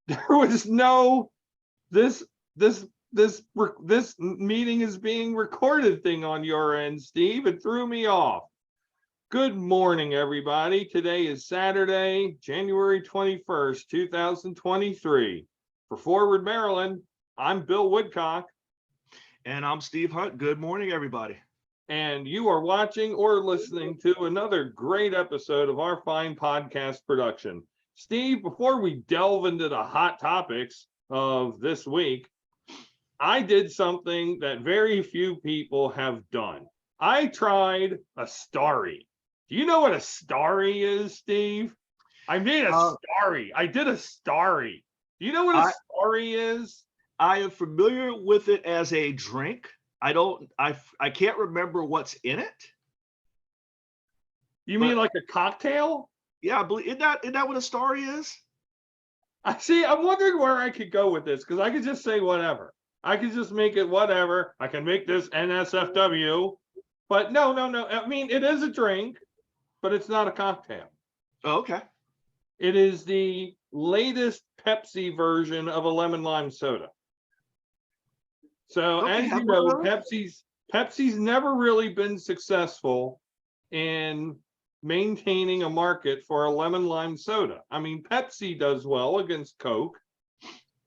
There was no this this this meeting is being recorded thing on your end, Steve. It threw me off. Good morning, everybody. Today is Saturday, January 21st, 2023. For Forward Maryland, I'm Bill Woodcock. And I'm Steve Hunt. Good morning, everybody. And you are watching or listening to another great episode of our fine podcast production. Steve, before we delve into the hot topics of this week, I did something that very few people have done. I tried a starry. Do you know what a starry is, Steve? I made a starry. I did a starry. Do you know what a starry is? I am familiar with it as a drink. I can't remember what's in it. You mean like a cocktail? Yeah, I believe isn't that what a starry is? I see. I'm wondering where I could go with this because I could just say whatever. I could just make it whatever. I can make this NSFW, but no. I mean, it is a drink, but it's not a cocktail. Oh, okay. It is the latest Pepsi version of a lemon lime soda. So Okay, as you know, Pepsi's never really been successful in maintaining a market for a lemon lime soda. I mean, Pepsi does well against Coke,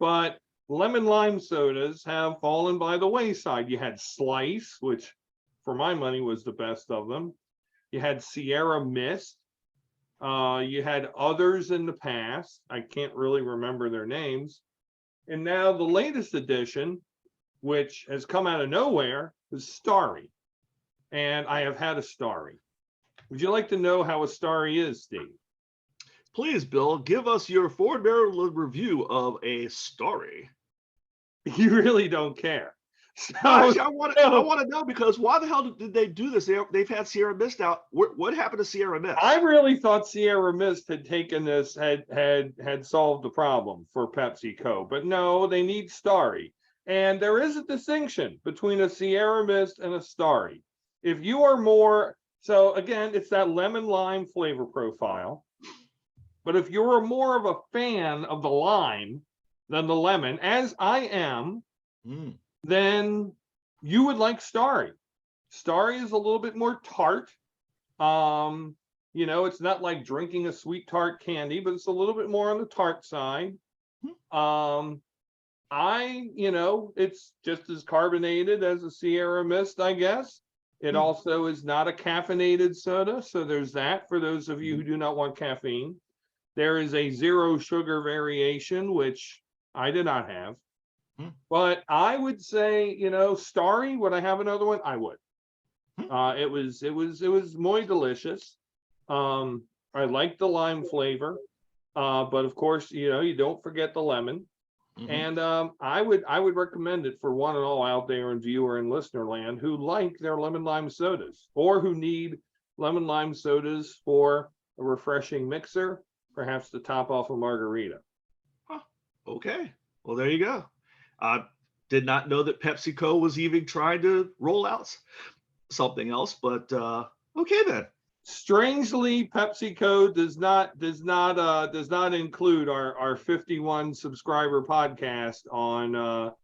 but lemon lime sodas have fallen by the wayside. You had Slice, which for my money was the best of them. You had Sierra Mist. You had others in the past. I can't really remember their names. And now the latest edition, which has come out of nowhere, is Starry. And I have had a Starry. Would you like to know how a Starry is, Steve? Please, Bill, give us your Forward Maryland review of a starry. You really don't care. So, actually, I want to know because why the hell did they do this? They've had Sierra Mist out. What happened to Sierra Mist? I really thought Sierra Mist had taken this, had solved the problem for PepsiCo, but no, they need Starry. And there is a distinction between a Sierra Mist and a Starry. If you are more, so again, it's that lemon lime flavor profile. But if you're more of a fan of the lime than the lemon, as I am, then you would like Starry. Starry is a little bit more tart. It's not like drinking a sweet tart candy, but it's a little bit more on the tart side. It's just as carbonated as a Sierra Mist, I guess. It also is not a caffeinated soda, so there's that for those of you who do not want caffeine. There is a zero sugar variation, which I did not have. But I would say, Starry, would I have another one? I would. It was muy delicious. I like the lime flavor. But of course, you don't forget the lemon. And I would recommend it for one and all out there in viewer and listener land who like their lemon lime sodas or who need lemon lime sodas for a refreshing mixer, perhaps to top off a margarita. Okay. Well, there you go. I did not know that PepsiCo was even trying to roll out something else, but okay then. Strangely, PepsiCo does not include our 51 subscriber podcast on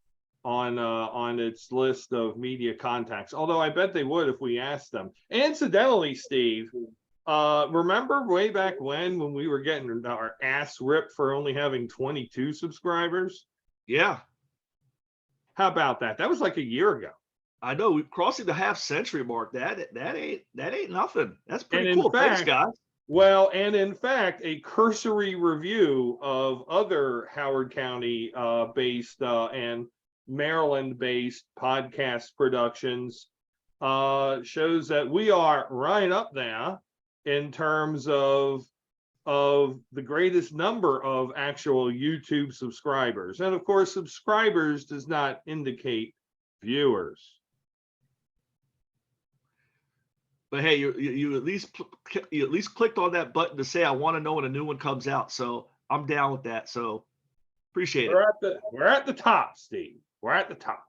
its list of media contacts. Although I bet they would if we asked them. Incidentally, Steve, remember way back when we were getting our ass ripped for only having 22 subscribers? Yeah. How about that? That was like a year ago. I know, we're crossing the half century mark. That ain't nothing. That's pretty cool. Thanks, guys. Well, and in fact, a cursory review of other Howard County based and Maryland based podcast productions shows that we are right up there in terms of the greatest number of actual YouTube subscribers. And of course, subscribers does not indicate viewers. But hey, you at least clicked on that button to say I want to know when a new one comes out. So I'm down with that. So appreciate it. We're at the top, Steve. We're at the top.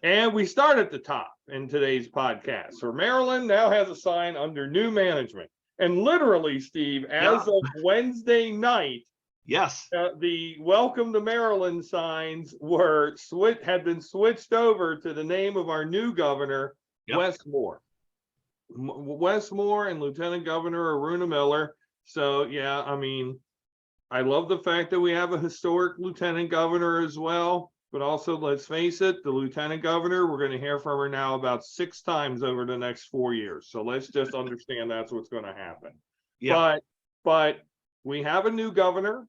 And we start at the top in today's podcast. So Maryland now has a sign under new management. And literally, Steve, as of Wednesday night, Yes. The welcome to Maryland signs had been switched over to the name of our new governor, Yep. Westmore. Westmore and Lieutenant Governor Aruna Miller. So yeah, I mean, I love the fact that we have a historic lieutenant governor as well. But also, let's face it, the lieutenant governor, we're going to hear from her now about 6 times over the next 4 years. So let's just understand that's what's going to happen. Yeah. But we have a new governor.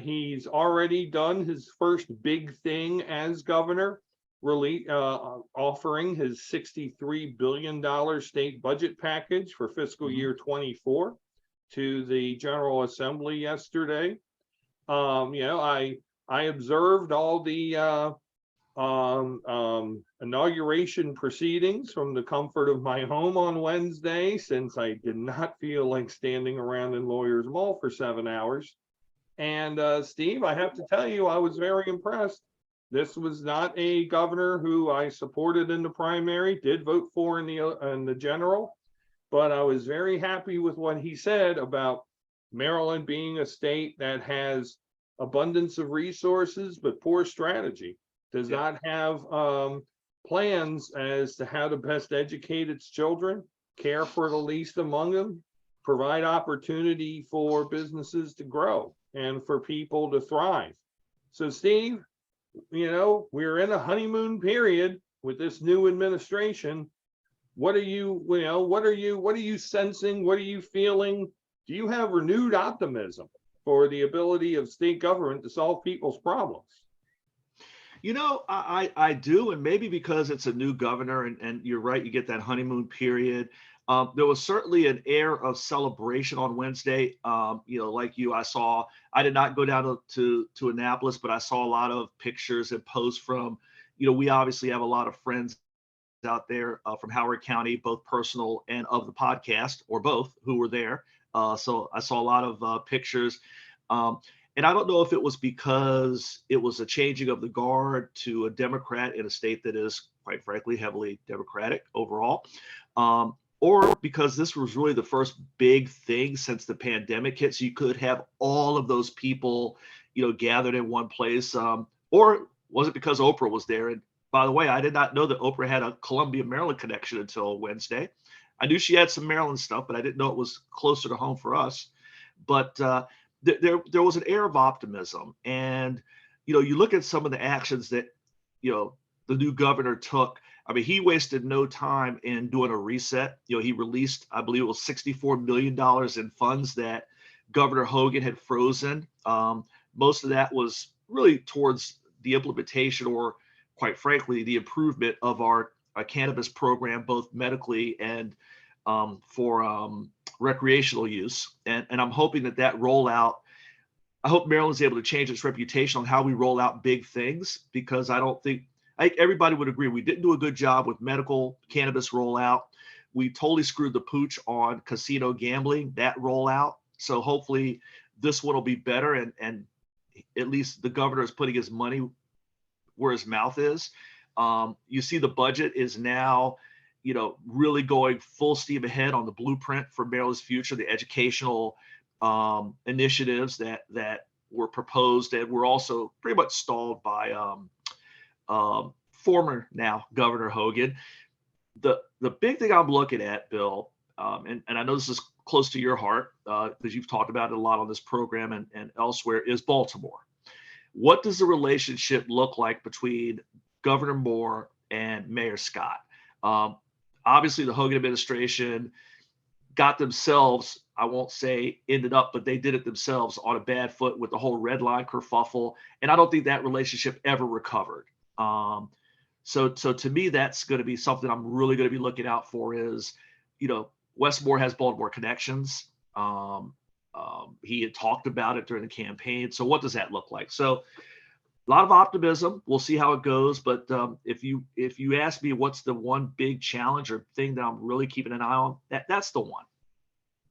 He's already done his first big thing as governor, really offering his $63 billion state budget package for fiscal Mhm. year 24 to the General Assembly yesterday. I observed all the inauguration proceedings from the comfort of my home on Wednesday, since I did not feel like standing around in Lawyers Mall for 7 hours. And Steve, I have to tell you, I was very impressed. This was not a governor who I supported in the primary, did vote for in the general, but I was very happy with what he said about Maryland being a state that has abundance of resources but poor strategy, does Yeah. not have plans as to how to best educate its children, care for the least among them, provide opportunity for businesses to grow and for people to thrive. So Steve, we're in a honeymoon period with this new administration. What are you sensing? What are you feeling? Do you have renewed optimism for the ability of state government to solve people's problems? I do, and maybe because it's a new governor, and you're right, you get that honeymoon period. There was certainly an air of celebration on Wednesday. Like you, I did not go down to Annapolis, but I saw a lot of pictures and posts from, we obviously have a lot of friends out there from Howard County, both personal and of the podcast, or both, who were there. So I saw a lot of pictures. Um, and I don't know if it was because it was a changing of the guard to a Democrat in a state that is, quite frankly, heavily Democratic overall, or because this was really the first big thing since the pandemic hit. So you could have all of those people, gathered in one place. Or was it because Oprah was there? And by the way, I did not know that Oprah had a Columbia, Maryland connection until Wednesday. I knew she had some Maryland stuff, but I didn't know it was closer to home for us. But there was an air of optimism, and you look at some of the actions that the new governor took. I mean, he wasted no time in doing a reset. He released, I believe it was $64 million in funds that Governor Hogan had frozen. Most of that was really towards the implementation, or quite frankly, the improvement of our cannabis program, both medically and for recreational use. And I'm hoping that rollout, I hope Maryland's able to change its reputation on how we roll out big things, because I think everybody would agree we didn't do a good job with medical cannabis rollout. We totally screwed the pooch on casino gambling, that rollout. So hopefully this one will be better, and at least the governor is putting his money where his mouth is. You see the budget is now, really going full steam ahead on the blueprint for Maryland's future, the educational initiatives that were proposed and were also pretty much stalled by former now Governor Hogan. The big thing I'm looking at, Bill, and I know this is close to your heart because you've talked about it a lot on this program and elsewhere, is Baltimore. What does the relationship look like between Governor Moore and Mayor Scott? Obviously, the Hogan administration got themselves, I won't say ended up, but they did it themselves on a bad foot with the whole red line kerfuffle. And I don't think that relationship ever recovered. So to me, that's going to be something I'm really going to be looking out for is, Westmore has Baltimore connections. He had talked about it during the campaign. So what does that look like? So a lot of optimism. We'll see how it goes. But if you ask me what's the one big challenge or thing that I'm really keeping an eye on, that's the one.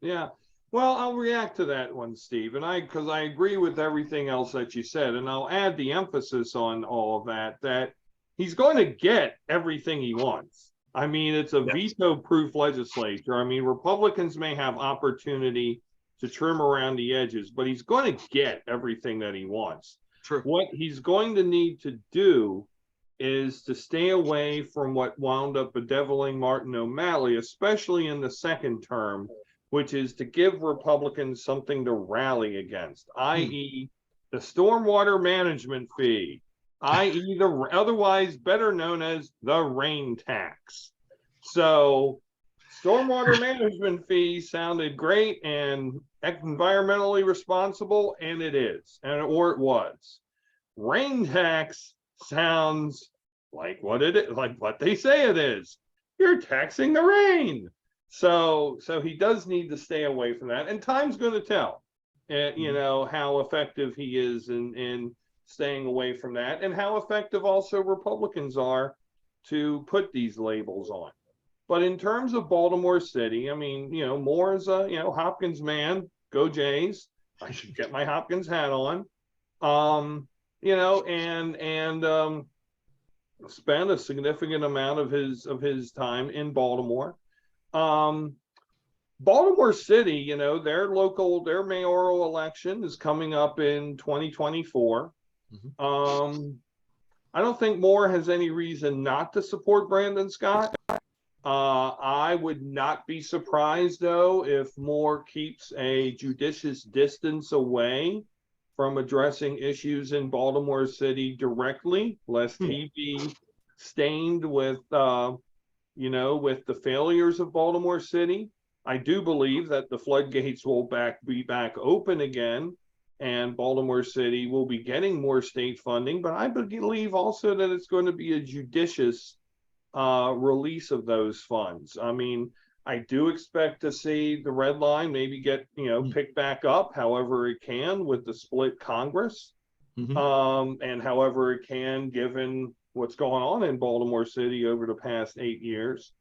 Yeah. Well, I'll react to that one, Steve, because I agree with everything else that you said, and I'll add the emphasis on all of that he's going to get everything he wants. I mean, it's a Yes. veto-proof legislature. I mean, Republicans may have opportunity to trim around the edges, but he's going to get everything that he wants. True. What he's going to need to do is to stay away from what wound up bedeviling Martin O'Malley, especially in the second term, which is to give Republicans something to rally against, i.e., the stormwater management fee, i.e., the otherwise better known as the rain tax. So stormwater management fee sounded great and environmentally responsible, and it is, or it was. Rain tax sounds like what it is, like what they say it is. You're taxing the rain. So he does need to stay away from that, and time's going to tell, how effective he is in staying away from that, and how effective also Republicans are to put these labels on. But in terms of Baltimore City, I mean, Moore is a Hopkins man. Go Jays! I should get my Hopkins hat on. And spent a significant amount of his time in Baltimore. Baltimore City, their mayoral election is coming up in 2024. I don't think Moore has any reason not to support Brandon Scott. I would not be surprised, though, if Moore keeps a judicious distance away from addressing issues in Baltimore City directly, lest he be stained with, with the failures of Baltimore City. I do believe that the floodgates will be back open again, and Baltimore City will be getting more state funding. But I believe also that it's going to be a judicious release of those funds. I mean, I do expect to see the red line maybe get, picked back up however it can with the split Congress, and however it can, given what's going on in Baltimore City over the past 8 years.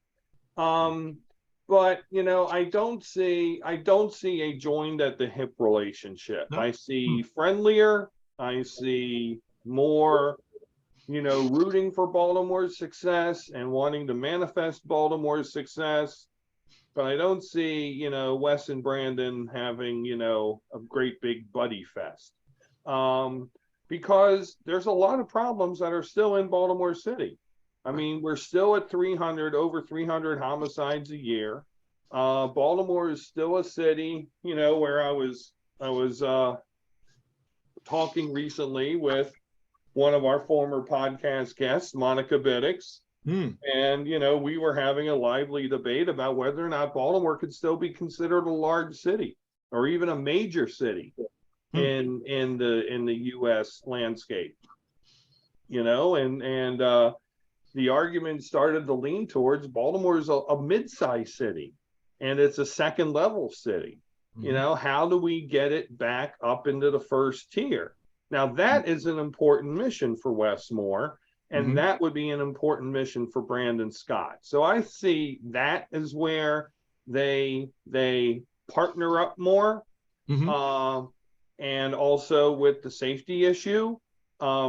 But I don't see a joined at the hip relationship. No. I see friendlier. I see more, rooting for Baltimore's success and wanting to manifest Baltimore's success. But I don't see, Wes and Brandon having, a great big buddy fest. Because there's a lot of problems that are still in Baltimore City. I mean, we're still at over 300 homicides a year. Baltimore is still a city, where I was talking recently with one of our former podcast guests, Monica Biddix. And, we were having a lively debate about whether or not Baltimore could still be considered a large city or even a major city in the U.S. landscape, and the argument started to lean towards Baltimore is a mid-sized city, and it's a second level city. How do we get it back up into the first tier? Now, that is an important mission for Wes Moore, and that would be an important mission for Brandon Scott. So I see that as where they partner up more, and also with the safety issue,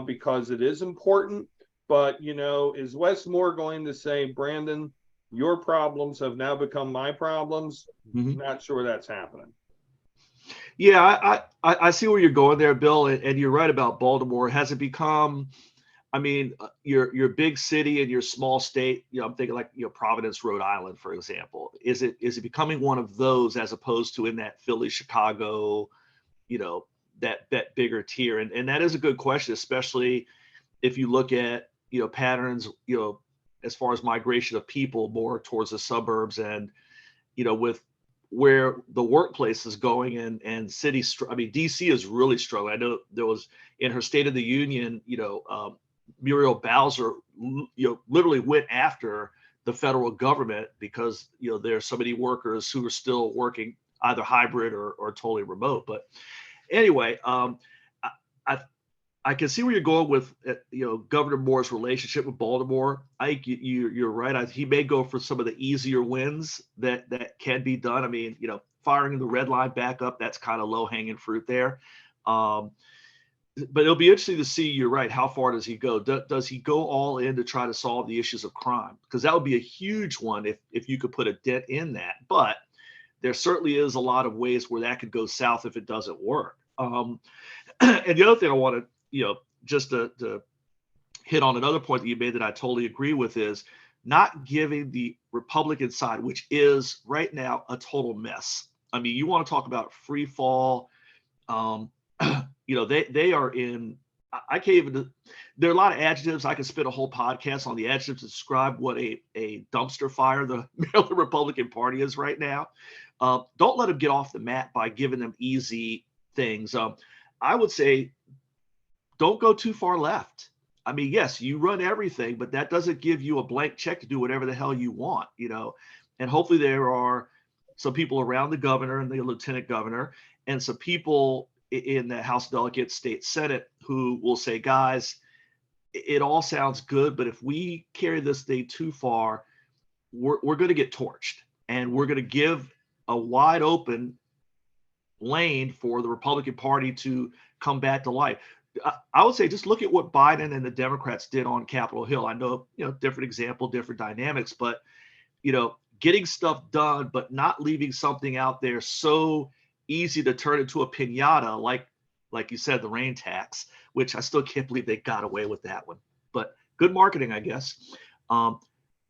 because it is important. But, is Wes Moore going to say, Brandon, your problems have now become my problems? Not sure that's happening. Yeah, I see where you're going there, Bill, and you're right about Baltimore. Has it become, I mean, your big city and your small state, I'm thinking like, Providence, Rhode Island, for example. Is it becoming one of those as opposed to in that Philly, Chicago, that bigger tier? And that is a good question, especially if you look at, patterns, as far as migration of people more towards the suburbs, and, with where the workplace is going, and cities. I mean, DC is really struggling. I know there was in her State of the Union, Muriel Bowser, literally went after the federal government because, there are so many workers who are still working either hybrid or totally remote. But anyway, I can see where you're going with, Governor Moore's relationship with Baltimore. I think you're right. He may go for some of the easier wins that can be done. I mean, firing the red line back up, that's kind of low hanging fruit there. But it'll be interesting to see, you're right, how far does he go? Does he go all in to try to solve the issues of crime? Because that would be a huge one if you could put a dent in that. But there certainly is a lot of ways where that could go south if it doesn't work. And the other thing I want to, just to hit on another point that you made that I totally agree with is not giving the Republican side, which is right now a total mess. I mean, you want to talk about free fall. Um, they are in. I can't even. There are a lot of adjectives. I could spit a whole podcast on the adjectives to describe what a dumpster fire the Maryland Republican Party is right now. Don't let them get off the mat by giving them easy things. I would say don't go too far left. I mean, yes, you run everything, but that doesn't give you a blank check to do whatever the hell you want, And hopefully there are some people around the governor and the lieutenant governor and some people in the House Delegates, State Senate who will say, guys, it all sounds good, but if we carry this thing too far, we're going to get torched, and we're going to give a wide open lane for the Republican Party to come back to life. I would say just look at what Biden and the Democrats did on Capitol Hill. I know, different example, different dynamics, but, getting stuff done, but not leaving something out there so easy to turn into a piñata, like you said, the rain tax, which I still can't believe they got away with that one. But good marketing, I guess.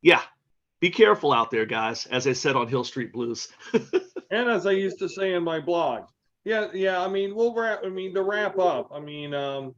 Yeah, be careful out there, guys, as I said on Hill Street Blues. And as I used to say in my blog, yeah. I mean, to wrap up. I mean, I'm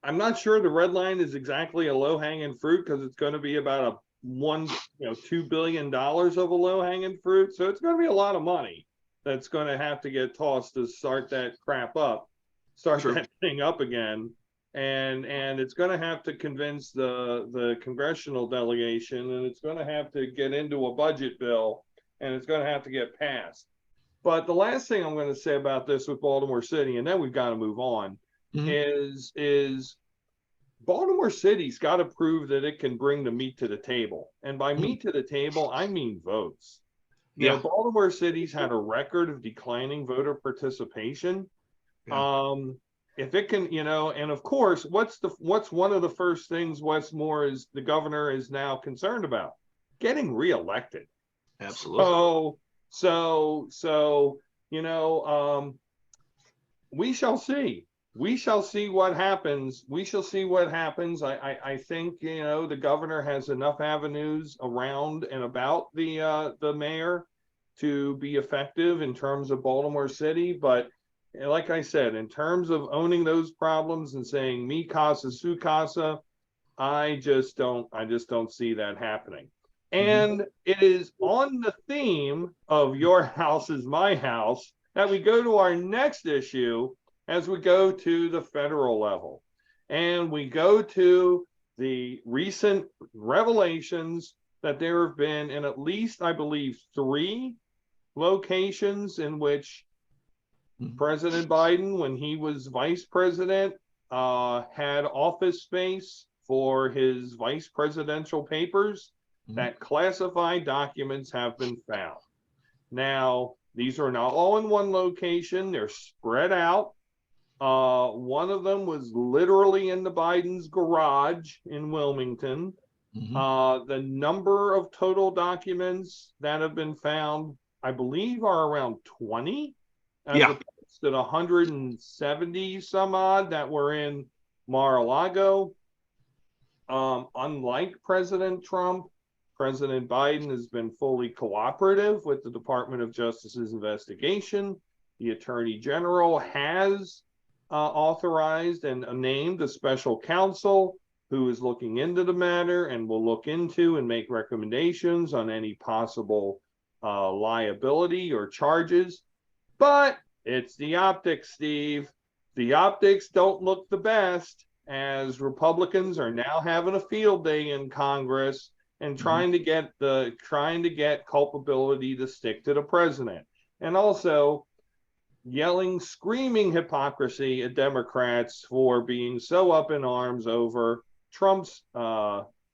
not sure the red line is exactly a low hanging fruit because it's going to be about $2 billion of a low hanging fruit. So it's going to be a lot of money that's going to have to get tossed to start that True. that thing up again. And it's going to have to convince the congressional delegation, and it's going to have to get into a budget bill, and it's going to have to get passed. But the last thing I'm going to say about this with Baltimore City, and then we've got to move on, is Baltimore City's got to prove that it can bring the meat to the table. And by meat to the table, I mean votes. Baltimore City's had a record of declining voter participation. Yeah. If it can, and of course, what's one of the first things Westmore is the governor is now concerned about? Getting reelected. Absolutely. So, we shall see. We shall see what happens. I think, the governor has enough avenues around and about the mayor to be effective in terms of Baltimore City. But like I said, in terms of owning those problems and saying mi casa, su casa, I just don't see that happening. And it is on the theme of your house is my house that we go to our next issue as we go to the federal level. And we go to the recent revelations that there have been in at least, I believe, 3 locations in which President Biden, when he was vice president, had office space for his vice presidential papers, that classified documents have been found. Now, these are not all in one location. They're spread out. One of them was literally in the Biden's garage in Wilmington. The number of total documents that have been found, I believe, are around 20. As opposed to the 170 some odd that were in Mar-a-Lago. Unlike President Trump, President Biden has been fully cooperative with the Department of Justice's investigation. The Attorney General has authorized and named a special counsel who is looking into the matter and will look into and make recommendations on any possible liability or charges. But it's the optics, Steve. The optics don't look the best, as Republicans are now having a field day in Congress and trying to get culpability to stick to the president. And also screaming hypocrisy at Democrats for being so up in arms over Trump's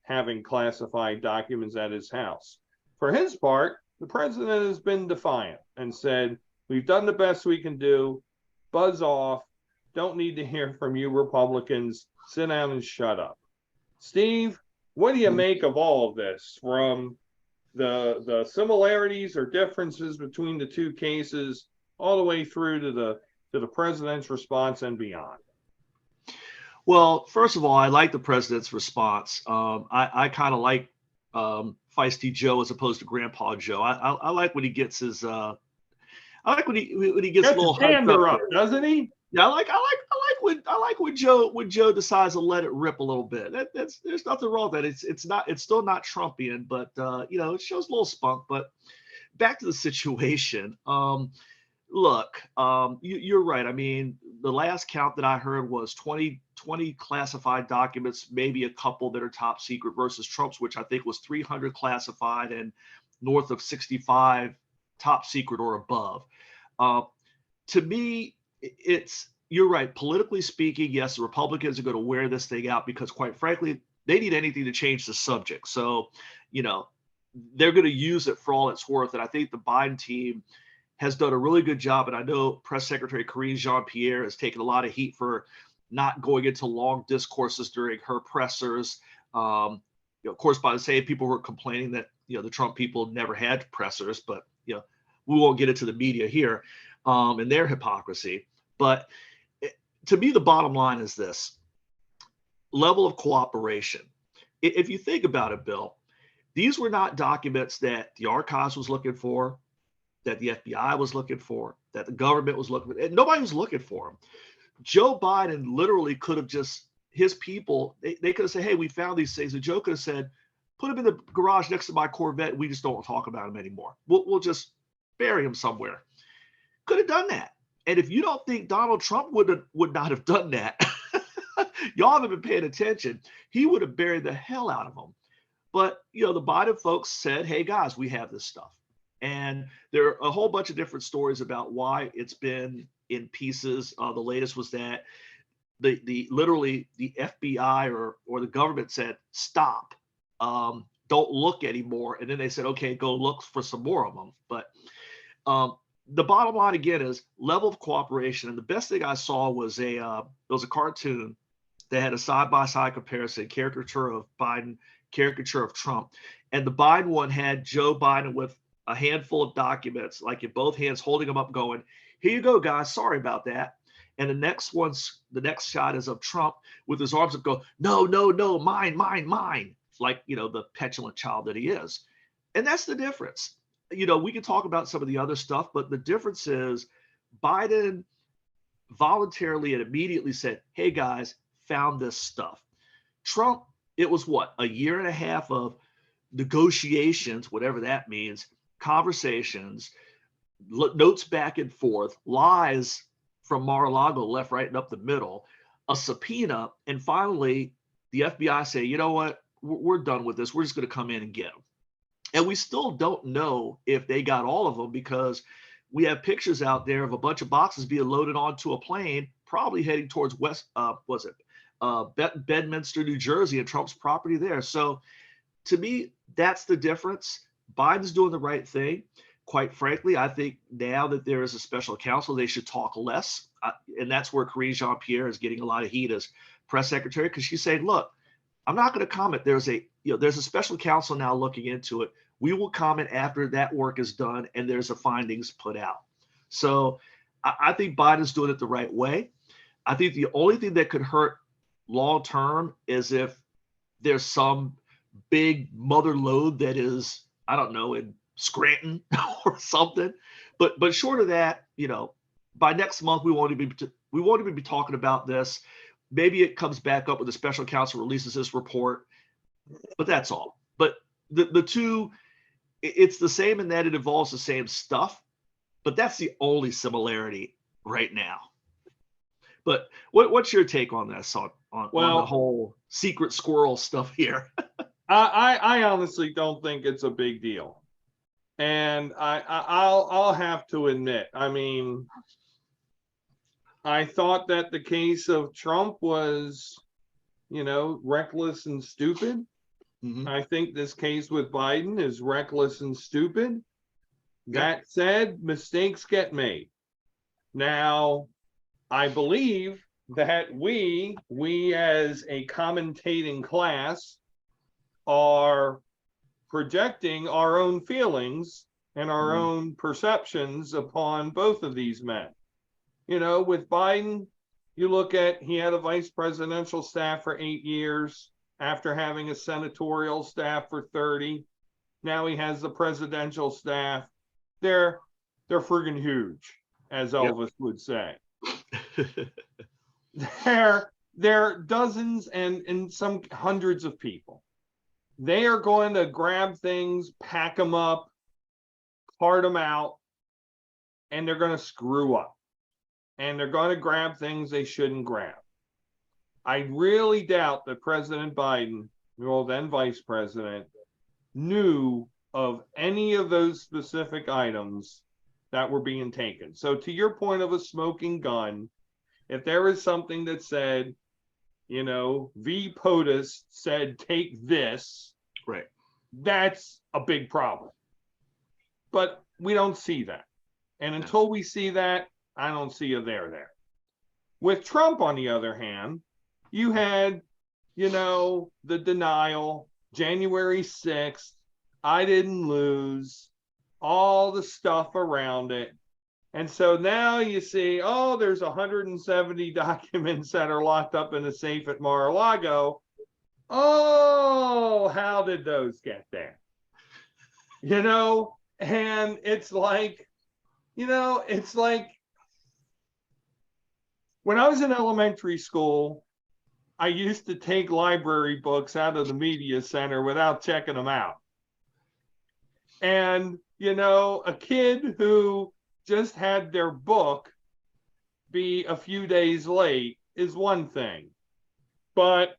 having classified documents at his house. For his part, the president has been defiant and said, we've done the best we can do. Buzz off. Don't need to hear from you Republicans. Sit down and shut up. Steve, what do you make of all of this, from the similarities or differences between the two cases all the way through to the president's response and beyond. Well, first of all, I like the president's response. I kind of like Feisty Joe as opposed to Grandpa Joe. I like when he gets his. I like when he gets a Gets little his hyped dander up up, doesn't he? Yeah, I like when Joe decides to let it rip a little bit. That's there's nothing wrong with that. It's still not Trumpian, but it shows a little spunk. But back to the situation. Look, you're right. I mean, the last count that I heard was 20 classified documents, maybe a couple that are top secret versus Trump's, which I think was 300 classified and north of 65 top secret or above. To me, you're right. Politically speaking, yes, the Republicans are going to wear this thing out because, quite frankly, they need anything to change the subject. So, they're going to use it for all it's worth. And I think the Biden team has done a really good job. And I know Press Secretary Karine Jean-Pierre has taken a lot of heat for not going into long discourses during her pressers. Of course, by the same people who are complaining that, the Trump people never had pressers, but, we won't get into the media here and their hypocrisy. But to me, the bottom line is this level of cooperation. If you think about it, Bill, these were not documents that the archives was looking for, that the FBI was looking for, that the government was looking for. And nobody was looking for them. Joe Biden literally could have just, his people, they could have said, hey, we found these things. And Joe could have said, put them in the garage next to my Corvette. We just don't talk about them anymore. We'll just bury them somewhere. Could have done that. And if you don't think Donald Trump would not have done that, y'all haven't been paying attention. He would have buried the hell out of them. But, the Biden folks said, hey, guys, we have this stuff. And there are a whole bunch of different stories about why it's been in pieces. The latest was that literally the FBI or the government said, stop, don't look anymore. And then they said, okay, go look for some more of them. But the bottom line again is level of cooperation. And the best thing I saw was a cartoon that had a side-by-side comparison, caricature of Biden, caricature of Trump. And the Biden one had Joe Biden with a handful of documents, like in both hands, holding them up, going, here you go, guys. Sorry about that. And the next shot is of Trump with his arms up, go, no, mine. Like, the petulant child that he is. And that's the difference. We can talk about some of the other stuff, but the difference is Biden voluntarily and immediately said, hey, guys, found this stuff. Trump, it was what, a year and a half of negotiations, whatever that means, conversations, notes back and forth, lies from Mar-a-Lago left, right, and up the middle, a subpoena, and finally the FBI say, you know what, we're done with this. We're just going to come in and get them. And we still don't know if they got all of them because we have pictures out there of a bunch of boxes being loaded onto a plane, probably heading towards Bedminster, New Jersey, and Trump's property there. So to me, that's the difference. Biden's doing the right thing. Quite frankly, I think now that there is a special counsel, they should talk less. And that's where Karine Jean-Pierre is getting a lot of heat as press secretary, because she's saying, look, I'm not going to comment. There's a special counsel now looking into it. We will comment after that work is done and there's a findings put out. So I think Biden's doing it the right way. I think the only thing that could hurt long term is if there's some big mother lode that is, I don't know, in Scranton or something. But short of that, by next month we won't even be talking about this. Maybe it comes back up when the special counsel releases this report, but that's all. But the two, it's the same in that it involves the same stuff, but that's the only similarity right now. But what's your take on this, on the whole secret squirrel stuff here? I honestly don't think it's a big deal. And I'll have to admit, I mean, I thought that the case of Trump was, reckless and stupid. Mm-hmm. I think this case with Biden is reckless and stupid. That said, mistakes get made. Now, I believe that we as a commentating class are projecting our own feelings and our own perceptions upon both of these men. You know, with Biden, you look at, he had a vice presidential staff for 8 years after having a senatorial staff for 30. Now he has the presidential staff. They're friggin' huge, as Elvis would say. They're dozens and some hundreds of people. They are going to grab things, pack them up, cart them out, and they're going to screw up. And they're going to grab things they shouldn't grab. I really doubt that President Biden, well, then vice president, knew of any of those specific items that were being taken. So to your point of a smoking gun, if there was something that said, you know, V. POTUS said, take this, Right. That's a big problem. But we don't see that. And until we see that, I don't see a there. With Trump, on the other hand, you had, you know, the denial, January 6th, I didn't lose, all the stuff around it. And so now you see, oh, there's 170 documents that are locked up in a safe at Mar-a-Lago. Oh, how did those get there? You know, and it's like, you know, it's like when I was in elementary school, I used to take library books out of the media center without checking them out. And, you know, a kid who just had their book be a few days late is one thing. But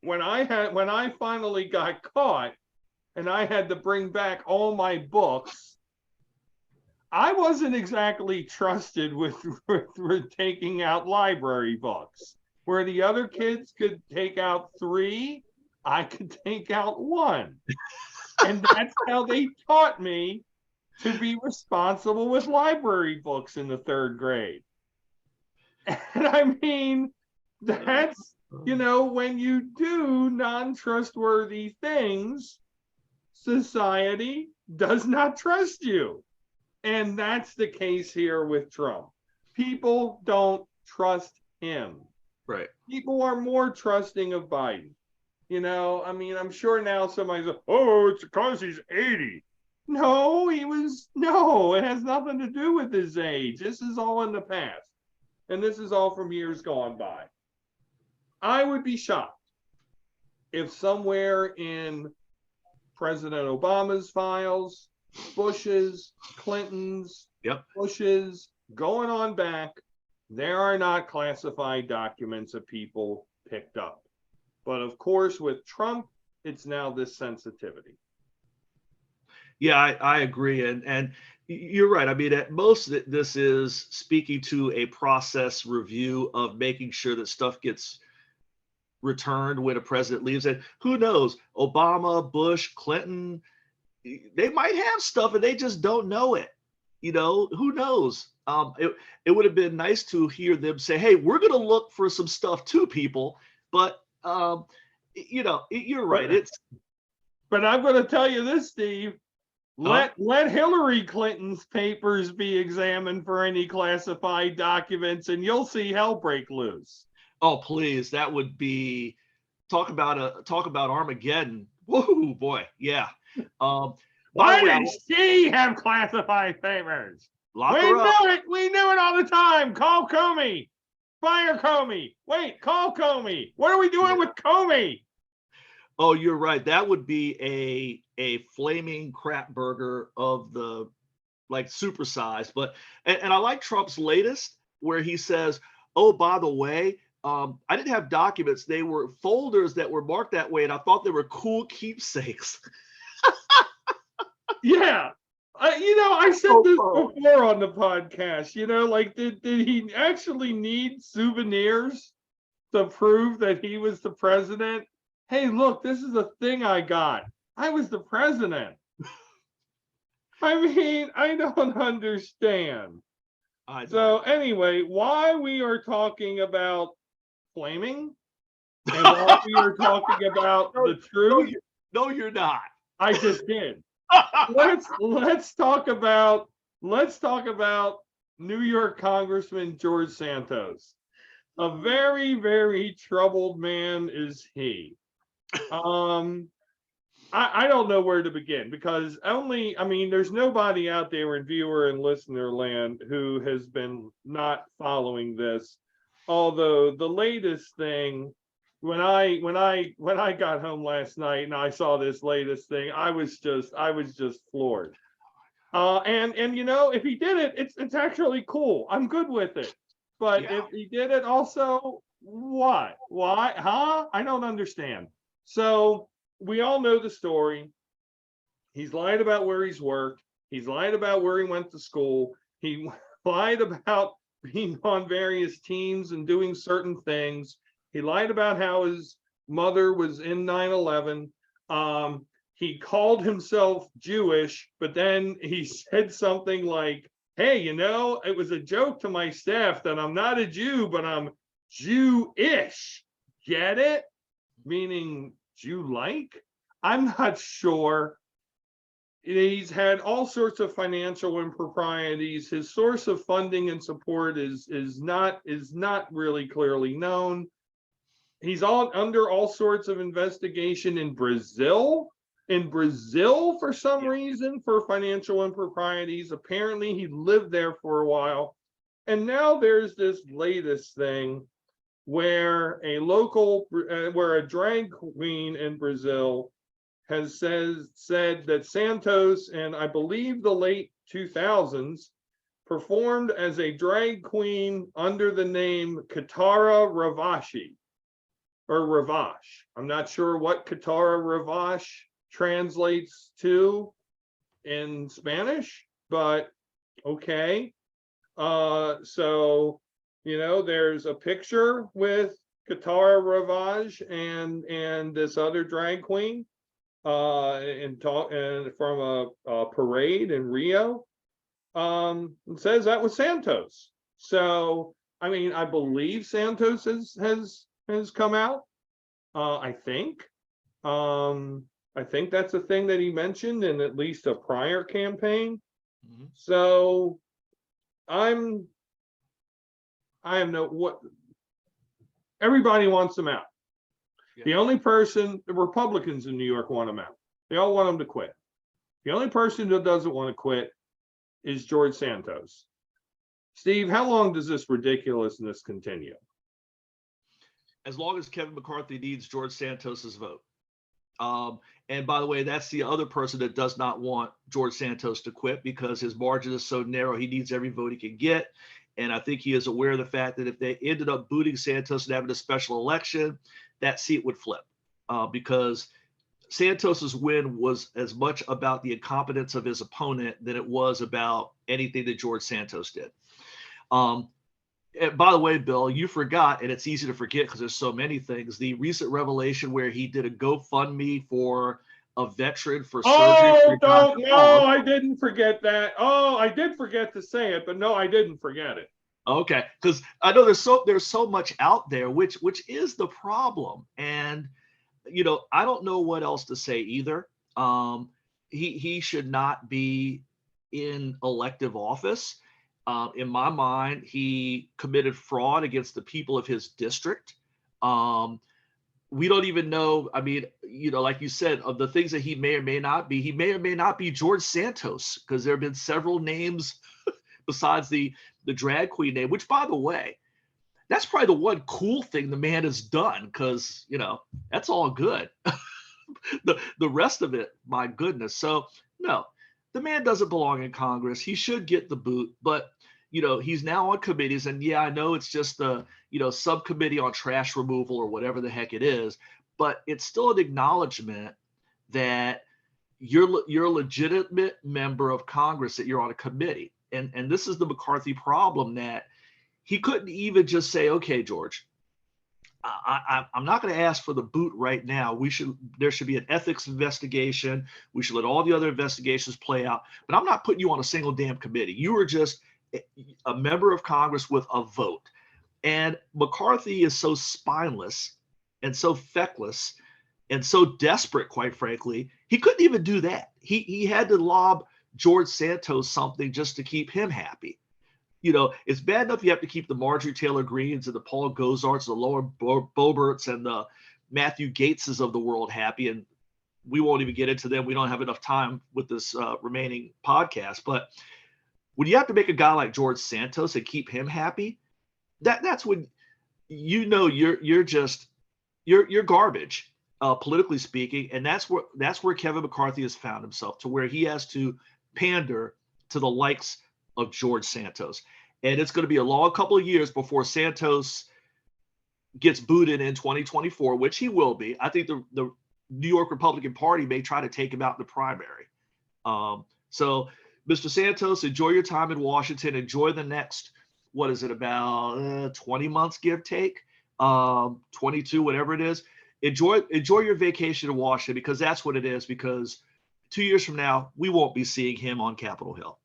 when I finally got caught and I had to bring back all my books, I wasn't exactly trusted with taking out library books. Where the other kids could take out 3, I could take out 1. And that's how they taught me to be responsible with library books in the 3rd grade. And I mean, that's, you know, when you do non-trustworthy things, society does not trust you. And that's the case here with Trump. People don't trust him. Right. People are more trusting of Biden. You know, I mean, I'm sure now somebody's like, oh, it's because he's 80. No, it has nothing to do with his age. This is all in the past. And this is all from years gone by. I would be shocked if somewhere in President Obama's files, Bush's, Clinton's, Bush's, going on back, there are not classified documents that people picked up. But of course, with Trump, it's now this sensitivity. Yeah, I agree. And you're right. I mean, at most, this is speaking to a process review of making sure that stuff gets returned when a president leaves. And who knows, Obama, Bush, Clinton, they might have stuff and they just don't know it. You know, who knows? It would have been nice to hear them say, hey, we're going to look for some stuff too, people. But, you know, you're right. But I'm going to tell you this, Steve. Let Hillary Clinton's papers be examined for any classified documents, and you'll see hell break loose. Oh, please! That would be talk about Armageddon. Whoa, boy, yeah. Why did she have classified papers? We knew it all the time. Call Comey. Fire Comey. Wait, call Comey. What are we doing with Comey? Oh, you're right. That would be a flaming crap burger of the like supersized. But and I like Trump's latest where he says, "Oh, by the way, I didn't have documents. They were folders that were marked that way, and I thought they were cool keepsakes." Yeah. You know, I said this before on the podcast, you know, like, did he actually need souvenirs to prove that he was the president? Hey, look, this is a thing I got. I was the president. I mean, I don't understand. So anyway, why we are talking about flaming and why we are talking about the truth. No, you're not. I just did. Let's talk about New York Congressman George Santos. A very, very troubled man is he. Um, I don't know where to begin because I mean, there's nobody out there in viewer and listener land who has been not following this. Although the latest thing, when I got home last night and I saw this latest thing, I was just floored. And you know, if he did it, it's actually cool. I'm good with it. But Yeah. if he did it also, what? Why? Huh? I don't understand. So we all know the story. He's lied about where he's worked. He's lied about where he went to school. He lied about being on various teams and doing certain things. He lied about how his mother was in 9/11. He called himself Jewish, but then he said something like, hey, you know, it was a joke to my staff that I'm not a Jew, but I'm Jewish. Get it? Meaning Jew-like? I'm not sure. He's had all sorts of financial improprieties. His source of funding and support is not really clearly known. He's all under all sorts of investigation in Brazil. In Brazil, for some reason, for financial improprieties. Apparently, he lived there for a while. And now there's this latest thing where where a drag queen in Brazil has said that Santos, and I believe the late 2000s, performed as a drag queen under the name Katara Ravashi or Ravash. I'm not sure what Katara Ravash translates to in Spanish, but okay. So you know, there's a picture with Katara Ravage and this other drag queen and from a parade in Rio. It says that was Santos. So I mean, I believe Santos has come out. I think. I think that's a thing that he mentioned in at least a prior campaign. Mhm. So I am no what everybody wants him out. Yeah. The only person, the Republicans in New York want him out. They all want him to quit. The only person that doesn't want to quit is George Santos. Steve, how long does this ridiculousness continue? As long as Kevin McCarthy needs George Santos's vote. And by the way, that's the other person that does not want George Santos to quit because his margin is so narrow. He needs every vote he can get. And I think he is aware of the fact that if they ended up booting Santos and having a special election, that seat would flip because Santos's win was as much about the incompetence of his opponent than it was about anything that George Santos did. And by the way, Bill, you forgot, and it's easy to forget because there's so many things. The recent revelation where he did a GoFundMe for a veteran for surgery. Oh, don't, no, I didn't forget that. Oh, I did forget to say it, but no, I didn't forget it. Okay, because I know there's so much out there, which is the problem, and you know I don't know what else to say either. He should not be in elective office. In my mind, he committed fraud against the people of his district. We don't even know. I mean, you know, like you said, of the things that he may or may not be, he may or may not be George Santos because there have been several names besides the drag queen name, which, by the way, that's probably the one cool thing the man has done because, you know, that's all good. The rest of it, my goodness. So, no, the man doesn't belong in Congress. He should get the boot, but, you know, he's now on committees. And yeah, I know it's just the, you know, subcommittee on trash removal or whatever the heck it is, but it's still an acknowledgement that you're a legitimate member of Congress, that you're on a committee. And this is the McCarthy problem, that he couldn't even just say, okay, George, I'm not going to ask for the boot right now. There should be an ethics investigation. We should let all the other investigations play out, but I'm not putting you on a single damn committee. You are just a member of Congress with a vote. And McCarthy is so spineless and so feckless and so desperate, quite frankly, He couldn't even do that. He had to lob George Santos something just to keep him happy. It's bad enough you have to keep the Marjorie Taylor Greens and the Paul Gosarts, the Laura Boberts, and the Matthew Gateses of the world happy. And we won't even get into them. We don't have enough time with this remaining podcast. But when you have to make a guy like George Santos and keep him happy, that's when you're garbage, politically speaking. And that's where Kevin McCarthy has found himself, to where he has to pander to the likes of George Santos. And it's going to be a long couple of years before Santos gets booted in 2024, which he will be. I think the New York Republican Party may try to take him out in the primary. So, Mr. Santos, enjoy your time in Washington. Enjoy the next, what is it, about 20 months, give take, 22, whatever it is. Enjoy your vacation in Washington, because that's what it is. Because 2 years from now, we won't be seeing him on Capitol Hill.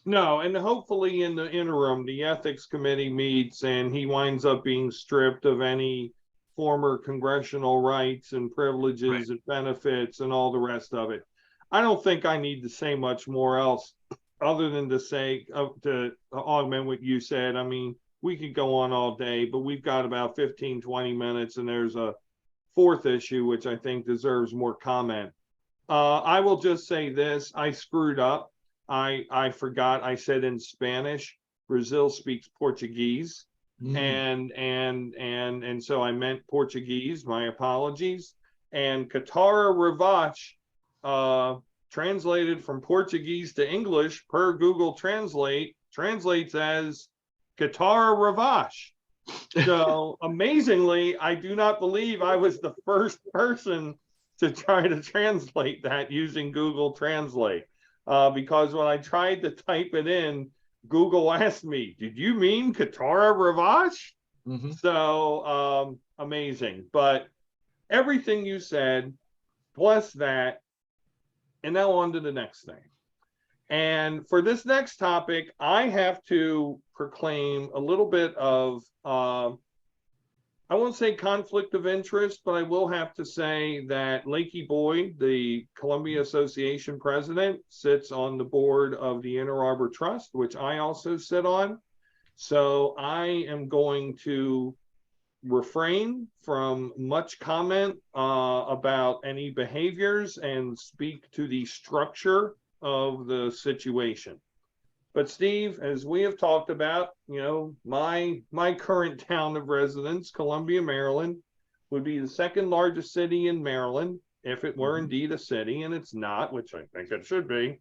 No, and hopefully in the interim, the ethics committee meets and he winds up being stripped of any former congressional rights and privileges Right. and benefits and all the rest of it. I don't think I need to say much more else other than to say, to augment what you said. I mean, we could go on all day, but we've got about 15, 20 minutes, and there's a fourth issue, which I think deserves more comment. I will just say this. I screwed up. I forgot. I said in Spanish. Brazil speaks Portuguese, and so I meant Portuguese. My apologies. And Katara Ravache, translated from Portuguese to English per Google Translate, translates as Katara Ravache. So amazingly, I do not believe I was the first person to try to translate that using Google Translate. Because when I tried to type it in, Google asked me, "Did you mean Katara Ravache?" So amazing. But everything you said, plus that, and now on to the next thing. And for this next topic, I have to proclaim a little bit of, I won't say conflict of interest, but I will have to say that Lakey Boyd, the Columbia Association president, sits on the board of the Inner Arbor Trust, which I also sit on. So I am going to refrain from much comment about any behaviors and speak to the structure of the situation. But Steve, as we have talked about, my current town of residence, Columbia, Maryland, would be the second largest city in Maryland if it were indeed a city, and it's not, which I think it should be.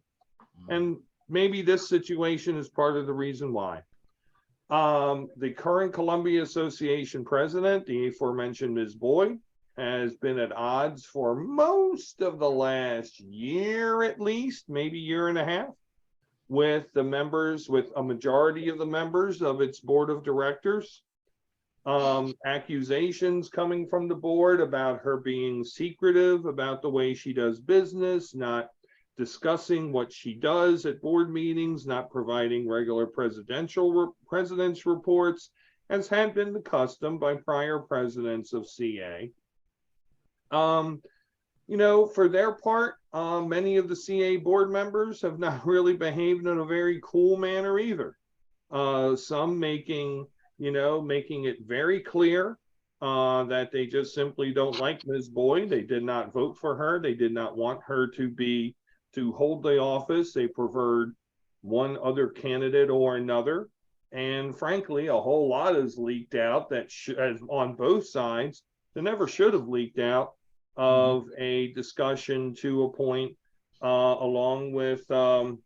And maybe this situation is part of the reason why. The current Columbia Association president, the aforementioned Ms. Boyd, has been at odds for most of the last year, at least, maybe year and a half, with a majority of the members of its board of directors. Accusations coming from the board about her being secretive about the way she does business, not discussing what she does at board meetings, not providing regular president's reports, as had been the custom by prior presidents of CA. For their part, many of the CA board members have not really behaved in a very cool manner either. Some making it very clear that they just simply don't like Ms. Boyd. They did not vote for her. They did not want her to hold the office. They preferred one other candidate or another. And frankly, a whole lot is leaked out that on both sides, that never should have leaked out, of a discussion to appoint, along with, the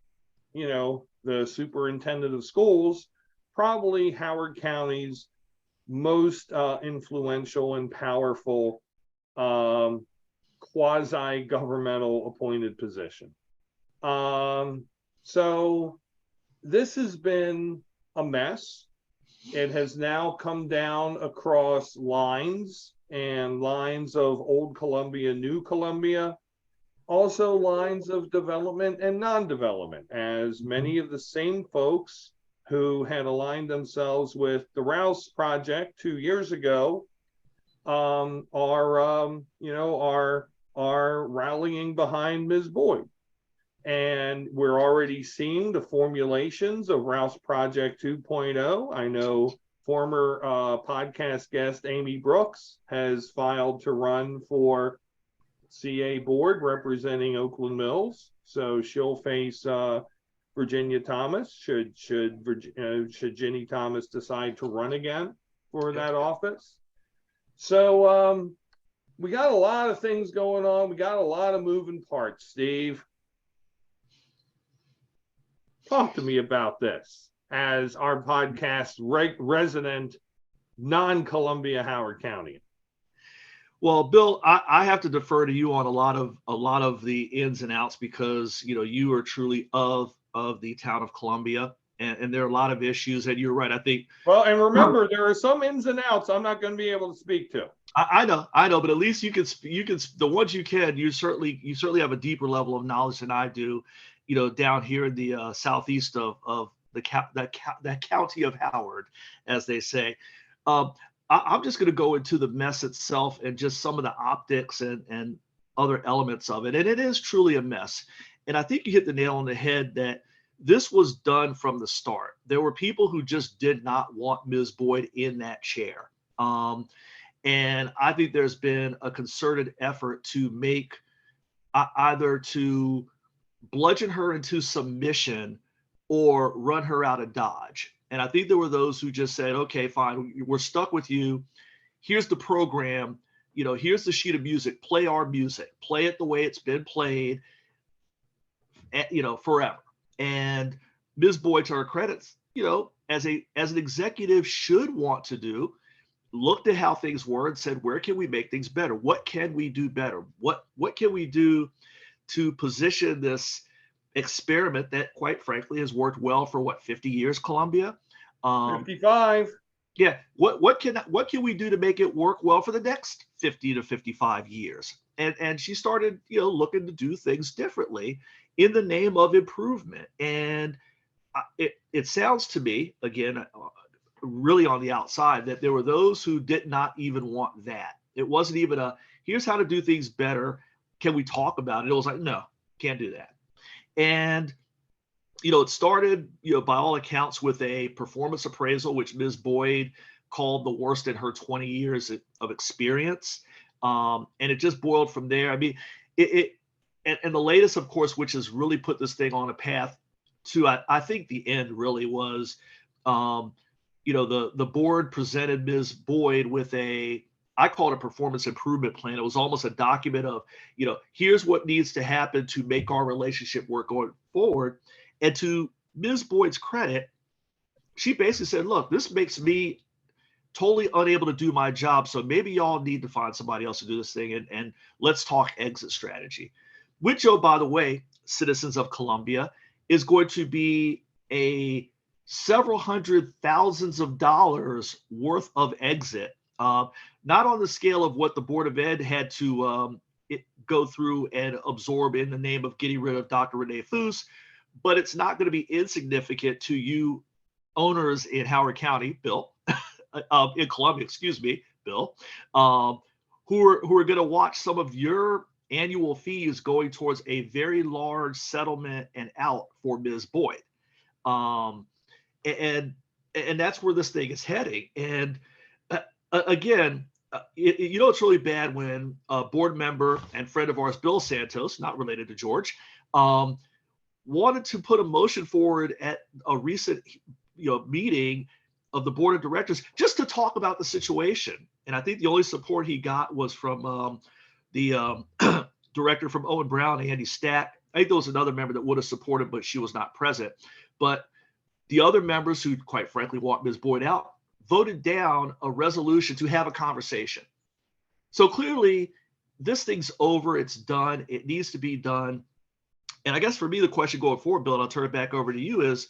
superintendent of schools, probably Howard County's most influential and powerful quasi-governmental appointed position. So this has been a mess. It has now come down across lines of old Columbia, new Columbia, also lines of development and non-development, as many of the same folks who had aligned themselves with the Rouse Project 2 years ago are are rallying behind Ms. Boyd. And we're already seeing the formulations of Rouse Project 2.0. I know former podcast guest Amy Brooks has filed to run for CA board representing Oakland Mills. So she'll face Virginia Thomas should Ginny Thomas decide to run again for that office. So we got a lot of things going on. We got a lot of moving parts, Steve. Talk to me about this as our podcast resident non-Columbia Howard County. Well, Bill, I have to defer to you on a lot of the ins and outs because you are truly of the town of Columbia, and there are a lot of issues. And you're right. I think. Well, and remember, there are some ins and outs I'm not going to be able to speak to. I know, but at least you can the ones you can. You certainly have a deeper level of knowledge than I do. Down here in the southeast of that county of Howard, as they say. I'm just going to go into the mess itself and just some of the optics and other elements of it. And it is truly a mess. And I think you hit the nail on the head that this was done from the start. There were people who just did not want Ms. Boyd in that chair. And I think there's been a concerted effort to make either to bludgeon her into submission or run her out of Dodge. And I think there were those who just said, okay, fine, we're stuck with you. Here's the program. Here's the sheet of music. Play our music. Play it the way it's been played, forever. And Ms. Boyd, to her credits, as an executive should want to do, looked at how things were and said, where can we make things better? What can we do better? What can we do to position this experiment that, quite frankly, has worked well for 50 years, Columbia? 55. Yeah. What can we do to make it work well for the next 50 to 55 years? And she started, looking to do things differently in the name of improvement. And it sounds to me, again, really on the outside, that there were those who did not even want that. It wasn't even here's how to do things better. Can we talk about it? It was like, no, can't do that. And, it started, by all accounts with a performance appraisal, which Ms. Boyd called the worst in her 20 years of experience. And it just boiled from there. I mean, and the latest, of course, which has really put this thing on a path to, I think the end really was, the board presented Ms. Boyd with I call it a performance improvement plan. It was almost a document of, here's what needs to happen to make our relationship work going forward. And to Ms. Boyd's credit, she basically said, look, this makes me totally unable to do my job. So maybe y'all need to find somebody else to do this thing. And let's talk exit strategy, which, by the way, citizens of Columbia, is going to be a several hundred thousands of dollars worth of exit. Not on the scale of what the Board of Ed had to go through and absorb in the name of getting rid of Dr. Renee Foose, but it's not going to be insignificant to you owners in Howard County, Bill, in Columbia, excuse me, Bill, who are going to watch some of your annual fees going towards a very large settlement and out for Ms. Boyd. And that's where this thing is heading. And again, it's really bad when a board member and friend of ours, Bill Santos, not related to George, wanted to put a motion forward at a recent meeting of the board of directors just to talk about the situation. And I think the only support he got was from the director from Owen Brown, Andy Stack. I think there was another member that would have supported, but she was not present. But the other members who, quite frankly, want Ms. Boyd out voted down a resolution to have a conversation. So clearly, this thing's over. It's done. It needs to be done. And I guess for me, the question going forward, Bill, and I'll turn it back over to you, is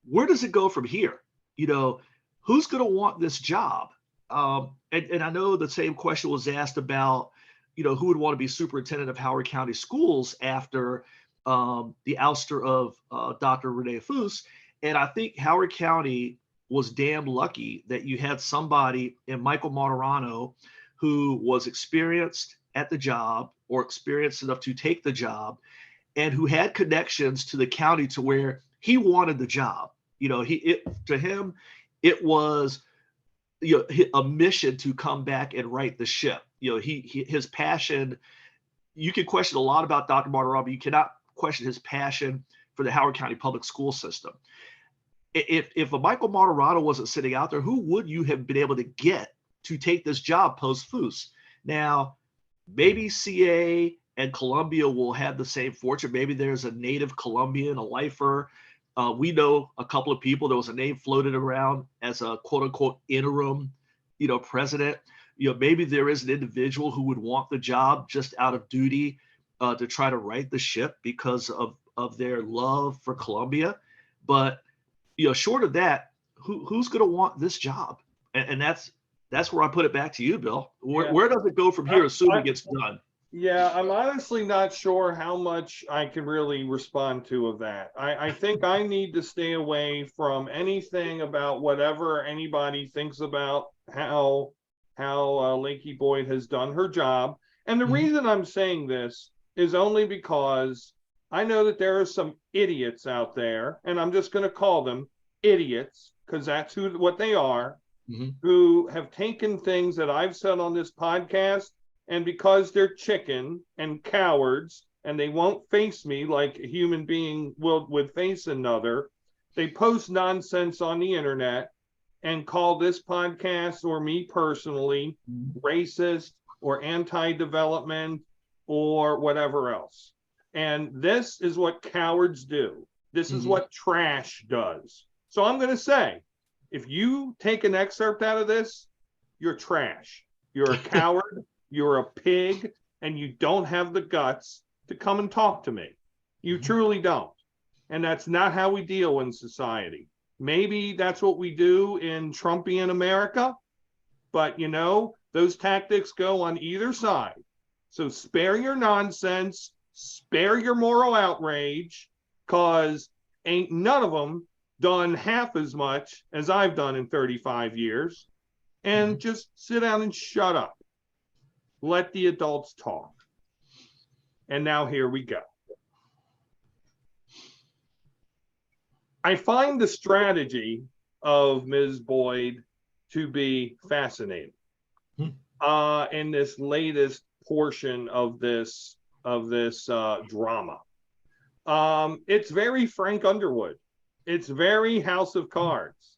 where does it go from here? Who's going to want this job? And I know the same question was asked about, who would want to be superintendent of Howard County Schools after the ouster of Dr. Renee Foose. And I think Howard County was damn lucky that you had somebody in Michael Moderano who was experienced at the job or experienced enough to take the job, and who had connections to the county to where he wanted the job. To him, it was a mission to come back and right the ship. His passion. You can question a lot about Dr. Martirano, but you cannot question his passion for the Howard County public school system. If a Michael Martirano wasn't sitting out there, who would you have been able to get to take this job post-Foose? Now, maybe CA and Columbia will have the same fortune. Maybe there's a native Colombian, a lifer. We know a couple of people. There was a name floated around as a quote unquote interim, president. Maybe there is an individual who would want the job just out of duty to try to right the ship because of their love for Columbia. But short of that, who's going to want this job? And that's where I put it back to you, Bill. Where does it go from here, assuming it gets done? Yeah, I'm honestly not sure how much I can really respond to of that. I think I need to stay away from anything about whatever anybody thinks about how Lakey Boyd has done her job. And the reason I'm saying this is only because I know that there are some idiots out there, and I'm just going to call them idiots because that's what they are, who have taken things that I've said on this podcast, and because they're chicken and cowards and they won't face me like a human being would face another, they post nonsense on the internet and call this podcast or me personally racist or anti-development or whatever else. And this is what cowards do. This is what trash does. So I'm going to say, if you take an excerpt out of this, you're trash. You're a coward. You're a pig, and you don't have the guts to come and talk to me. You truly don't. And that's not how we deal in society. Maybe that's what we do in Trumpian America, but those tactics go on either side. So spare your nonsense, spare your moral outrage, because ain't none of them done half as much as I've done in 35 years. And just sit down and shut up. Let the adults talk. And now here we go. I find the strategy of Ms. Boyd to be fascinating in this latest portion of this drama. It's very Frank Underwood. It's very House of Cards.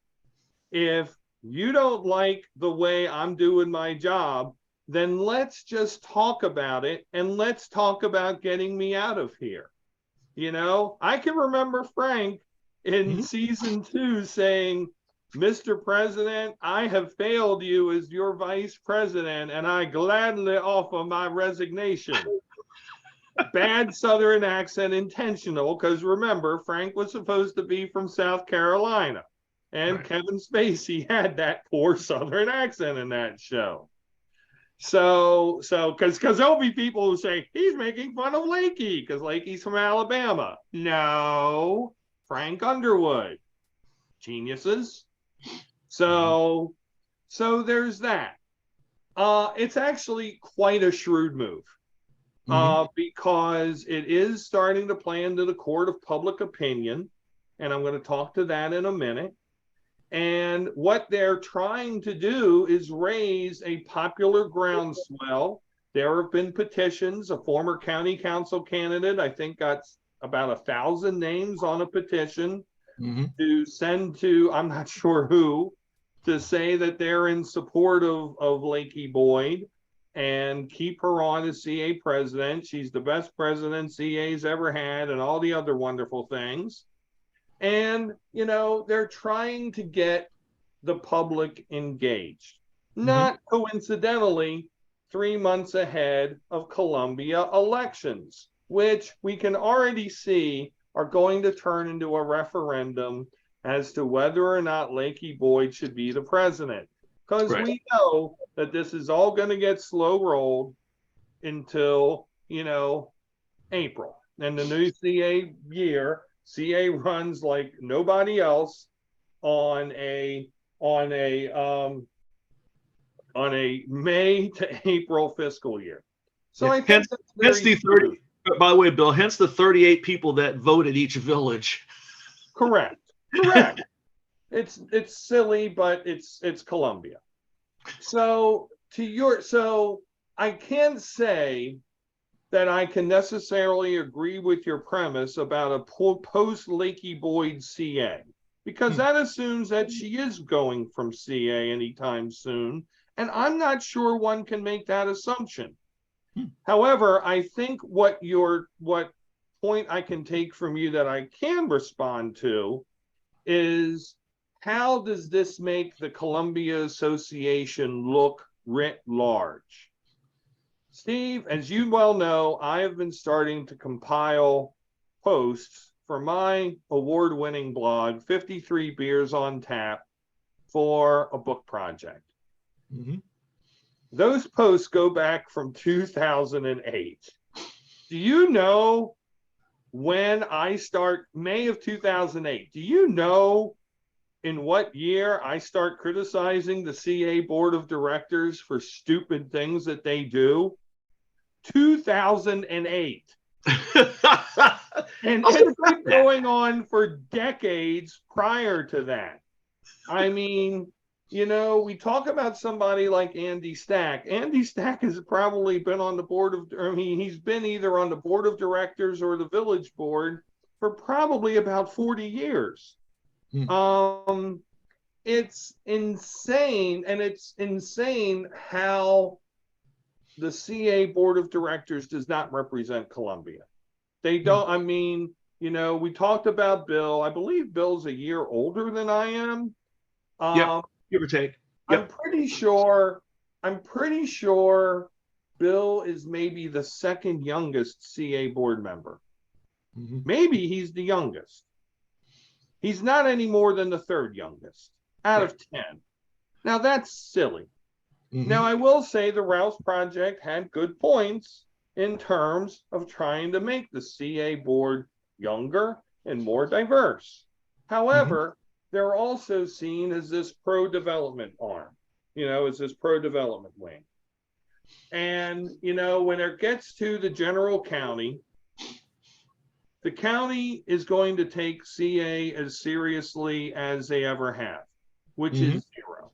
If you don't like the way I'm doing my job, then let's just talk about it, and let's talk about getting me out of here. I can remember Frank in season 2 saying, Mr. President, I have failed you as your vice president, and I gladly offer my resignation. Bad Southern accent, intentional, because remember, Frank was supposed to be from South Carolina, and Kevin Spacey had that poor Southern accent in that show. So, because there'll be people who say he's making fun of Lakey because Lakey's from Alabama. No, Frank Underwood, geniuses. So there's that. It's actually quite a shrewd move because it is starting to play into the court of public opinion, and I'm going to talk to that in a minute. And what they're trying to do is raise a popular groundswell. There have been petitions. A former county council candidate, I think, got about 1,000 names on a petition to send to, I'm not sure who, to say that they're in support of Lakey Boyd and keep her on as CA president. She's the best president CA's ever had, and all the other wonderful things. And, they're trying to get the public engaged. Not coincidentally, 3 months ahead of Columbia elections, which we can already see are going to turn into a referendum as to whether or not Lakey Boyd should be the president. Because we know that this is all going to get slow rolled until, April. And the new CA year, CA runs like nobody else on a May to April fiscal year. So Yeah. I think that's Hence very the 30. By the way, Bill, hence the 38 people that voted each village. correct. Correct. It's silly, but it's Columbia. So I can't say that I can necessarily agree with your premise about a post Lakey Boyd CA, because that assumes that she is going from CA anytime soon, and I'm not sure one can make that assumption. However, I think what point I can take from you that I can respond to is, how does this make the Columbia Association look writ large? Steve, as you well know, I have been starting to compile posts for my award-winning blog, 53 Beers on Tap, for a book project. Mm-hmm. Those posts go back from 2008. Do you know when I start? May of 2008. Do you know in what year I start criticizing the CA board of directors for stupid things that they do? 2008. And it's been going on for decades prior to that. I mean, we talk about somebody like Andy Stack. Andy Stack has probably been on the board of, he's been either on the board of directors or the village board for probably about 40 years. It's insane, and it's insane how the CA board of directors does not represent Columbia. They don't. I mean, we talked about Bill. I believe Bill's a year older than I am. Yep, give or take. Yep. I'm pretty sure Bill is maybe the second youngest CA board member. Maybe he's the youngest. He's not any more than the third youngest out of 10. Now that's silly. Now I will say the Rouse Project had good points in terms of trying to make the CA board younger and more diverse. However, they're also seen as this pro-development arm, as this pro-development wing. And, when it gets to the general county, the county is going to take CA as seriously as they ever have, which is zero.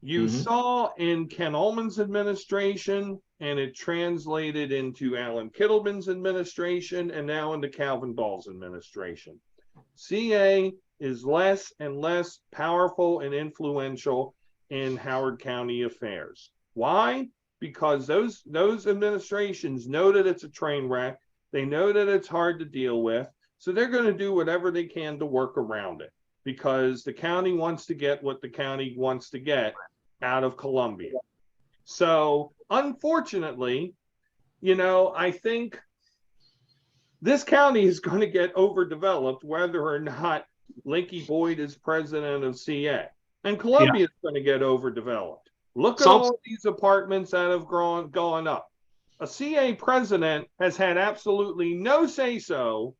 You saw in Ken Ullman's administration, and it translated into Alan Kittleman's administration, and now into Calvin Ball's administration. CA is less and less powerful and influential in Howard County affairs. Why? Because those administrations know that it's a train wreck. They know that it's hard to deal with. So they're going to do whatever they can to work around it, because the county wants to get what the county wants to get out of Columbia. So unfortunately, I think this county is going to get overdeveloped whether or not Lakey Boyd is president of CA. And Columbia is going to get overdeveloped. Look at all these apartments that have gone up. A CA president has had absolutely no say-so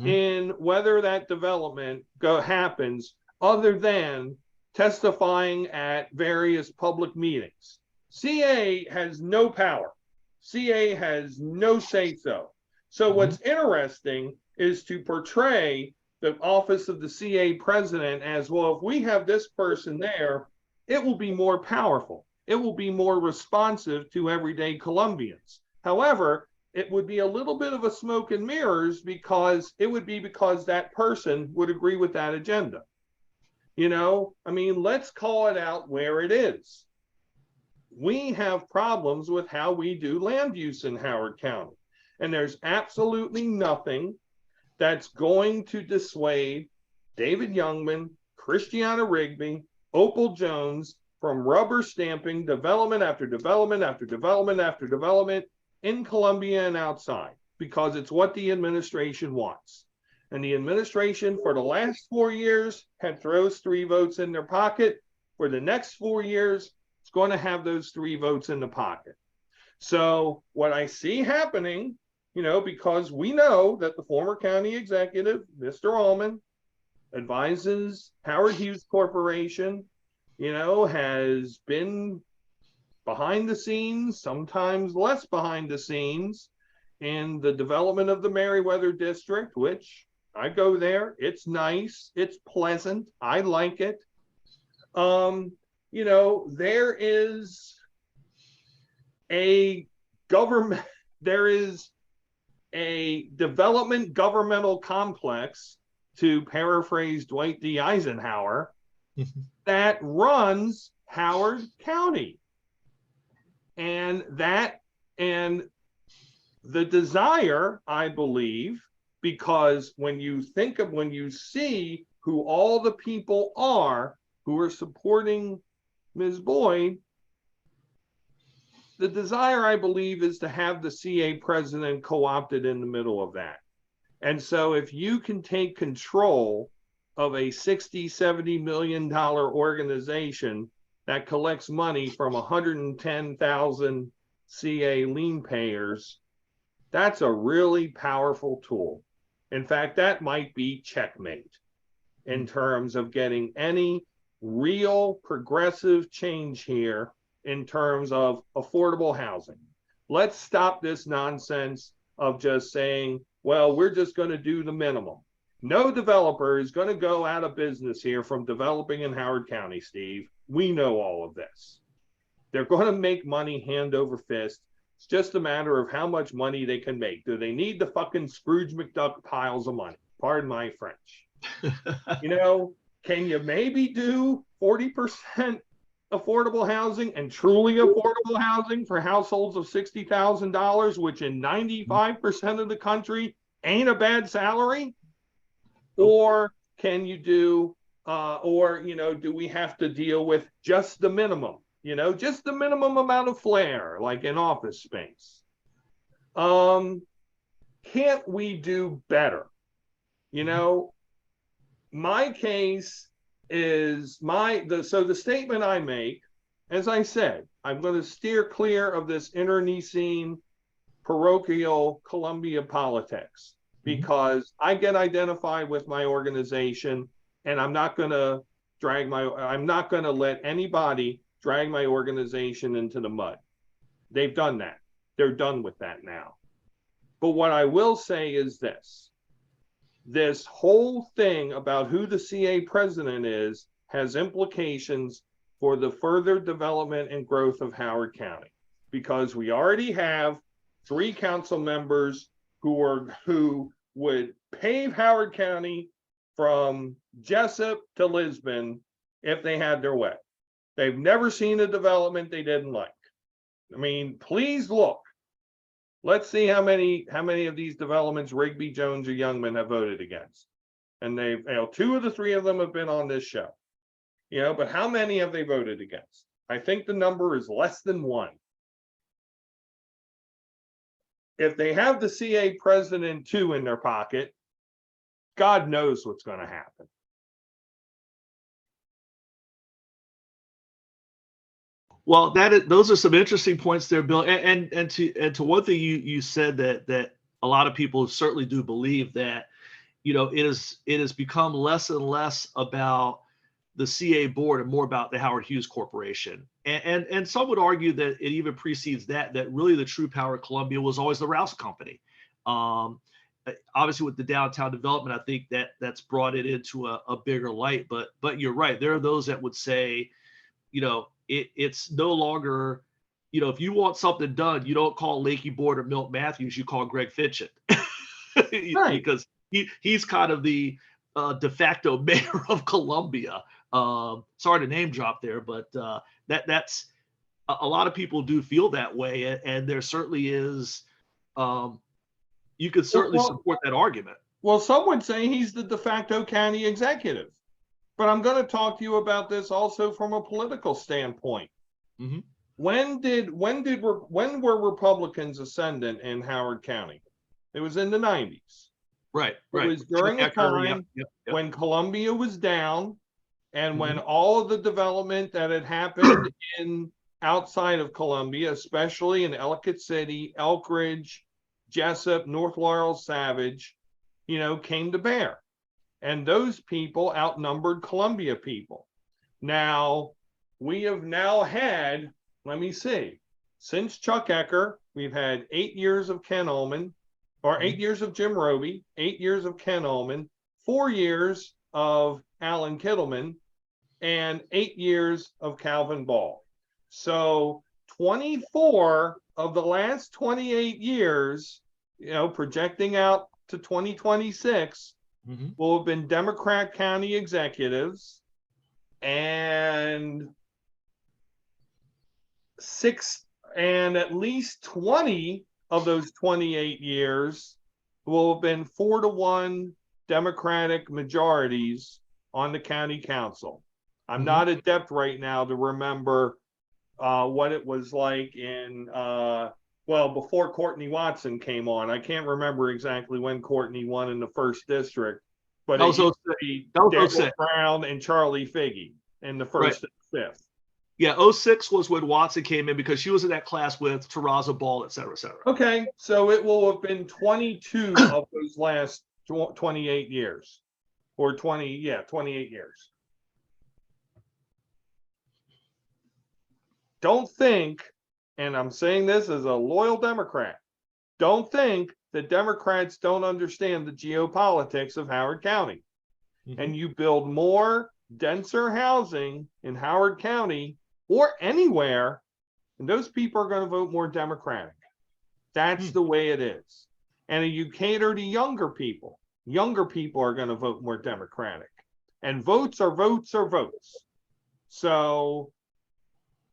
in whether that development happens, other than testifying at various public meetings. CA has no power. CA has no say-so. So what's interesting is to portray the office of the CA president as, well, if we have this person there, it will be more powerful. It will be more responsive to everyday Columbians. However, it would be a little bit of a smoke and mirrors, because that person would agree with that agenda. Let's call it out where it is. We have problems with how we do land use in Howard County. And there's absolutely nothing that's going to dissuade David Youngman, Christiana Rigby, Opal Jones from rubber stamping development after development after development after development in Columbia and outside, because it's what the administration wants. And the administration for the last 4 years had throws 3 votes in their pocket. For the next 4 years, it's going to have those 3 votes in the pocket. So what I see happening, because we know that the former county executive, Mr. Ullman, advises Howard Hughes Corporation, has been behind the scenes, sometimes less behind the scenes, in the development of the Meriwether district, which I go there. It's nice. It's pleasant. I like it. There is a government, there is a development governmental complex, to paraphrase Dwight D. Eisenhower, that runs Howard County. And the desire, I believe, because when you see who all the people are who are supporting Ms. Boyd, the desire, I believe, is to have the CA president co-opted in the middle of that. And so if you can take control of a $60-70 million organization that collects money from 110,000 CA lien payers, that's a really powerful tool. In fact, that might be checkmate in terms of getting any real progressive change here in terms of affordable housing. Let's stop this nonsense of just saying, well, we're just going to do the minimum. No developer is going to go out of business here from developing in Howard County, Steve. We know all of this. They're going to make money hand over fist. It's just a matter of how much money they can make. Do they need the fucking Scrooge McDuck piles of money? Pardon my French. Can you maybe do 40% affordable housing and truly affordable housing for households of $60,000, which in 95% of the country ain't a bad salary? Or can you do, do we have to deal with just the minimum? Just the minimum amount of flair, like in office space. Can't we do better? My case is so the statement I make, as I said, I'm going to steer clear of this internecine parochial Columbia politics, because I get identified with my organization, and I'm not going to let anybody drag my organization into the mud. They've done that. They're done with that now. But what I will say is this whole thing about who the CA president is has implications for the further development and growth of Howard County, because we already have 3 council members who would pave Howard County from Jessup to Lisbon if they had their way. They've never seen a development they didn't like. I mean, please look. Let's see how many of these developments Rigby, Jones, or Youngman have voted against. And they've 2 of the 3 of them have been on this show. But how many have they voted against? I think the number is less than 1. If they have the CA president 2 in their pocket, God knows what's going to happen. Well, those are some interesting points there, Bill. And to one thing you said that a lot of people certainly do believe that, it has become less and less about the CA board and more about the Howard Hughes Corporation. And some would argue that it even precedes that really the true power of Columbia was always the Rouse Company. Obviously, with the downtown development, I think that's brought it into a bigger light. But you're right. There are those that would say, it's no longer, if you want something done, you don't call Lakey Board or Milt Matthews, you call Greg Fitchett. Right. Because he's kind of the de facto mayor of Columbia. Sorry to name drop there, but that's a lot of people do feel that way, and there certainly is. You could certainly support that argument. Well, some would say he's the de facto county executive, but I'm going to talk to you about this also from a political standpoint. Mm-hmm. When were Republicans ascendant in Howard County? It was in the 90s. Right. It was during a time when Columbia was down, and when all of the development that had happened in outside of Columbia, especially in Ellicott City, Elk Ridge, Jessup, North Laurel, Savage, came to bear. And those people outnumbered Columbia people. Now, we have now had, let me see. Since Chuck Ecker, we've had 8 years of Ken Ullman, or 8 years of Jim Roby, 8 years of Ken Ullman, 4 years of Alan Kittleman, and 8 years of Calvin Ball. So 24 of the last 28 years, projecting out to 2026, will have been Democrat county executives, and at least 20 of those 28 years will have been 4-1 Democratic majorities on the county council. I'm not adept right now to remember what it was like in, before Courtney Watson came on. I can't remember exactly when Courtney won in the first district, but it used to be Daniel Brown and Charlie Figge in the first and fifth. Yeah, 06 was when Watson came in because she was in that class with Terrazzo Ball, et cetera, et cetera. Okay, so it will have been 22 of those last 28 years. Or 28 years. Don't think, and I'm saying this as a loyal Democrat, don't think that Democrats don't understand the geopolitics of Howard County. And you build more denser housing in Howard County or anywhere, and those people are going to vote more Democratic. That's the way it is. And you cater to younger people. Younger people are going to vote more Democratic. And votes are votes are votes. So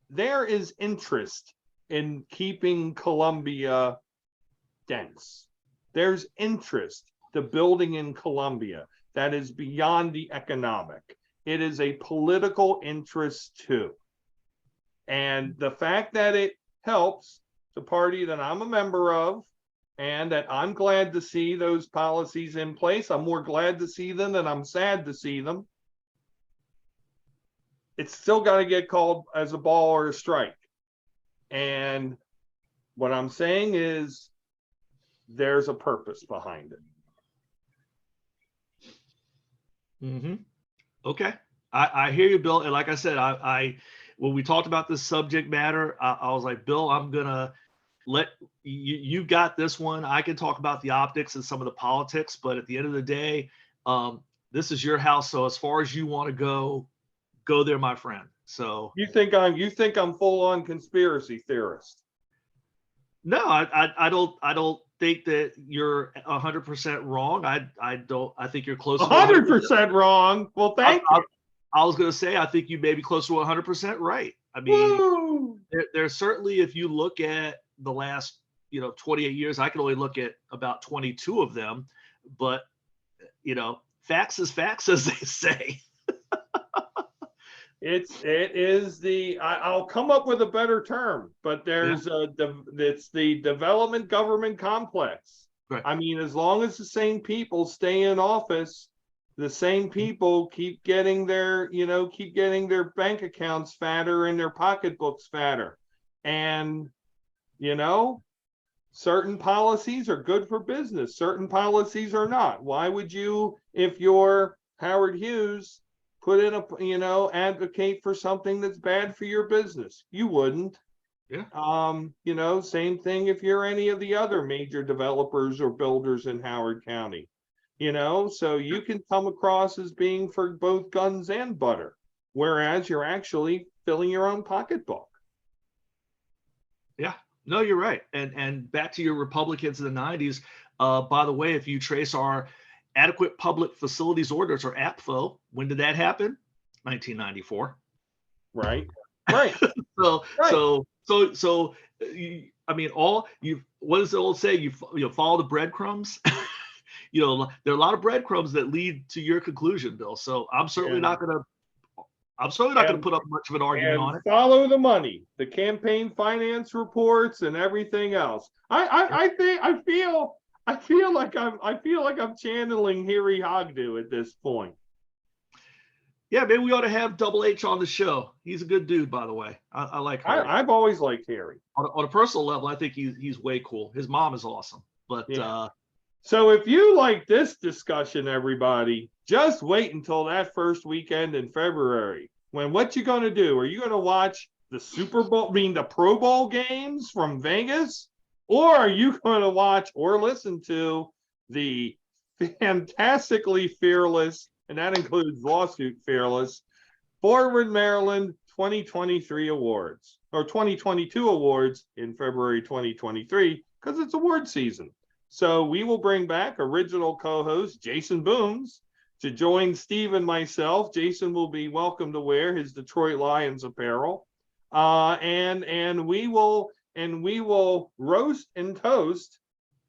there is interest in keeping Columbia dense. There's interest to building in Columbia that is beyond the economic. It is a political interest too. And the fact that it helps the party that I'm a member of, and that I'm glad to see those policies in place. I'm more glad to see them than I'm sad to see them. It's still got to get called as a ball or a strike. And what I'm saying is there's a purpose behind it. Okay. I hear you, Bill. And like I said, I when we talked about this subject matter, I was like, Bill, I'm going to let you got this one. I can talk about the optics and some of the politics, but at the end of the day, this is your house. So as far as you want to go there, my friend. So you think I'm full on conspiracy theorist? No, I don't think that you're 100% wrong. I think you're close to 100% wrong. Well, thank you. I was going to say, I think you may be close to 100% right. I mean, there's certainly, if you look at the last, 28 years, I can only look at about 22 of them, but, facts is facts, as they say. I'll come up with a better term, but it's the development government complex. Right. I mean, as long as the same people stay in office, the same people keep getting their bank accounts fatter and their pocketbooks fatter. And, certain policies are good for business. Certain policies are not. Why would you, if you're Howard Hughes, put in advocate for something that's bad for your business? You wouldn't. Yeah. Same thing if you're any of the other major developers or builders in Howard County. So you can come across as being for both guns and butter, whereas you're actually filling your own pocketbook. Yeah, no, you're right. And back to your Republicans in the 90s, by the way, if you trace our Adequate Public Facilities Orders, or APFO, when did that happen? 1994. Right. So I mean, what does the old say? You follow the breadcrumbs. There are a lot of breadcrumbs that lead to your conclusion, Bill. So I'm certainly not going to put up much of an argument on it. Follow the money, the campaign finance reports, and everything else. I feel like I'm channeling Harry Hogdo at this point. Yeah, maybe we ought to have Double H on the show. He's a good dude, by the way. I like Harry. I've always liked Harry. On a personal level, I think he's way cool. His mom is awesome. But so if you like this discussion, everybody, just wait until that first weekend in February. What you going to do? Are you going to watch the Super Bowl, the Pro Bowl games from Vegas? Or are you going to watch or listen to the fantastically fearless, and that includes lawsuit fearless, Forward Maryland 2023 awards or 2022 awards in February 2023 because it's award season. So we will bring back original co-host Jason Booms to join Steve and myself. Jason will be welcome to wear his Detroit Lions apparel, and we will roast and toast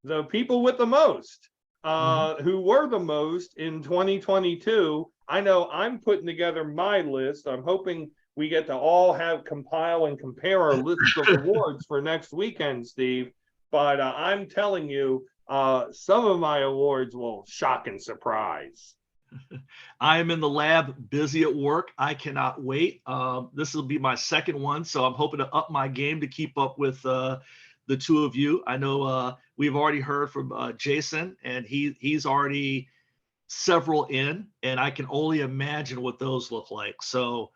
the people with the most, who were the most in 2022. I know I'm putting together my list. I'm hoping we get to all compile and compare our lists of awards for next weekend, Steve. But I'm telling you, some of my awards will shock and surprise. I am in the lab, busy at work. I cannot wait. This will be my second one, so I'm hoping to up my game to keep up with the two of you. I know we've already heard from Jason, and he's already several in, and I can only imagine what those look like. So,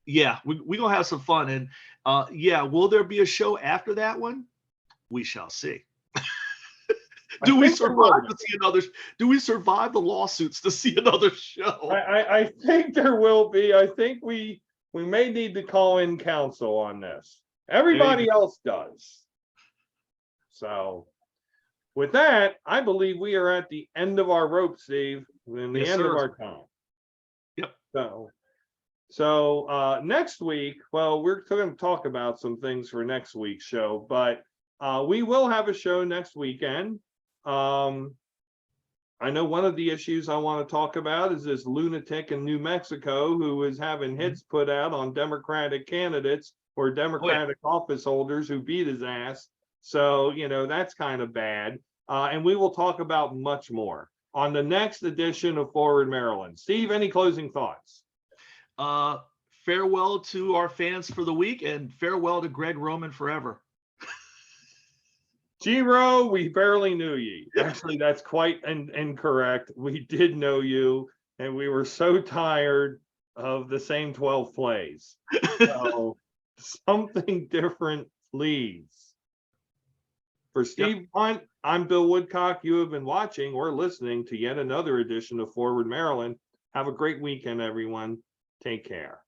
yeah, we're gonna have some fun. And yeah, will there be a show after that one? We shall see. Do we survive to see another? Do we survive the lawsuits to see another show? I think there will be. I think we may need to call in counsel on this. Everybody else does. So with that, I believe we are at the end of our rope, Steve, and the end of our time. Yep. So next week, well, we're going to talk about some things for next week's show, but we will have a show next weekend. I know one of the issues I want to talk about is this lunatic in New Mexico who is having hits put out on Democratic candidates or Democratic office holders who beat his ass. So, that's kind of bad. And we will talk about much more on the next edition of Forward Maryland. Steve, any closing thoughts? Farewell to our fans for the week, and farewell to Greg Roman forever. G-Ro, we barely knew ye. Actually, that's quite incorrect. We did know you, and we were so tired of the same 12 plays. So something different, please. For Steve Hunt, I'm Bill Woodcock. You have been watching or listening to yet another edition of Forward Maryland. Have a great weekend, everyone. Take care.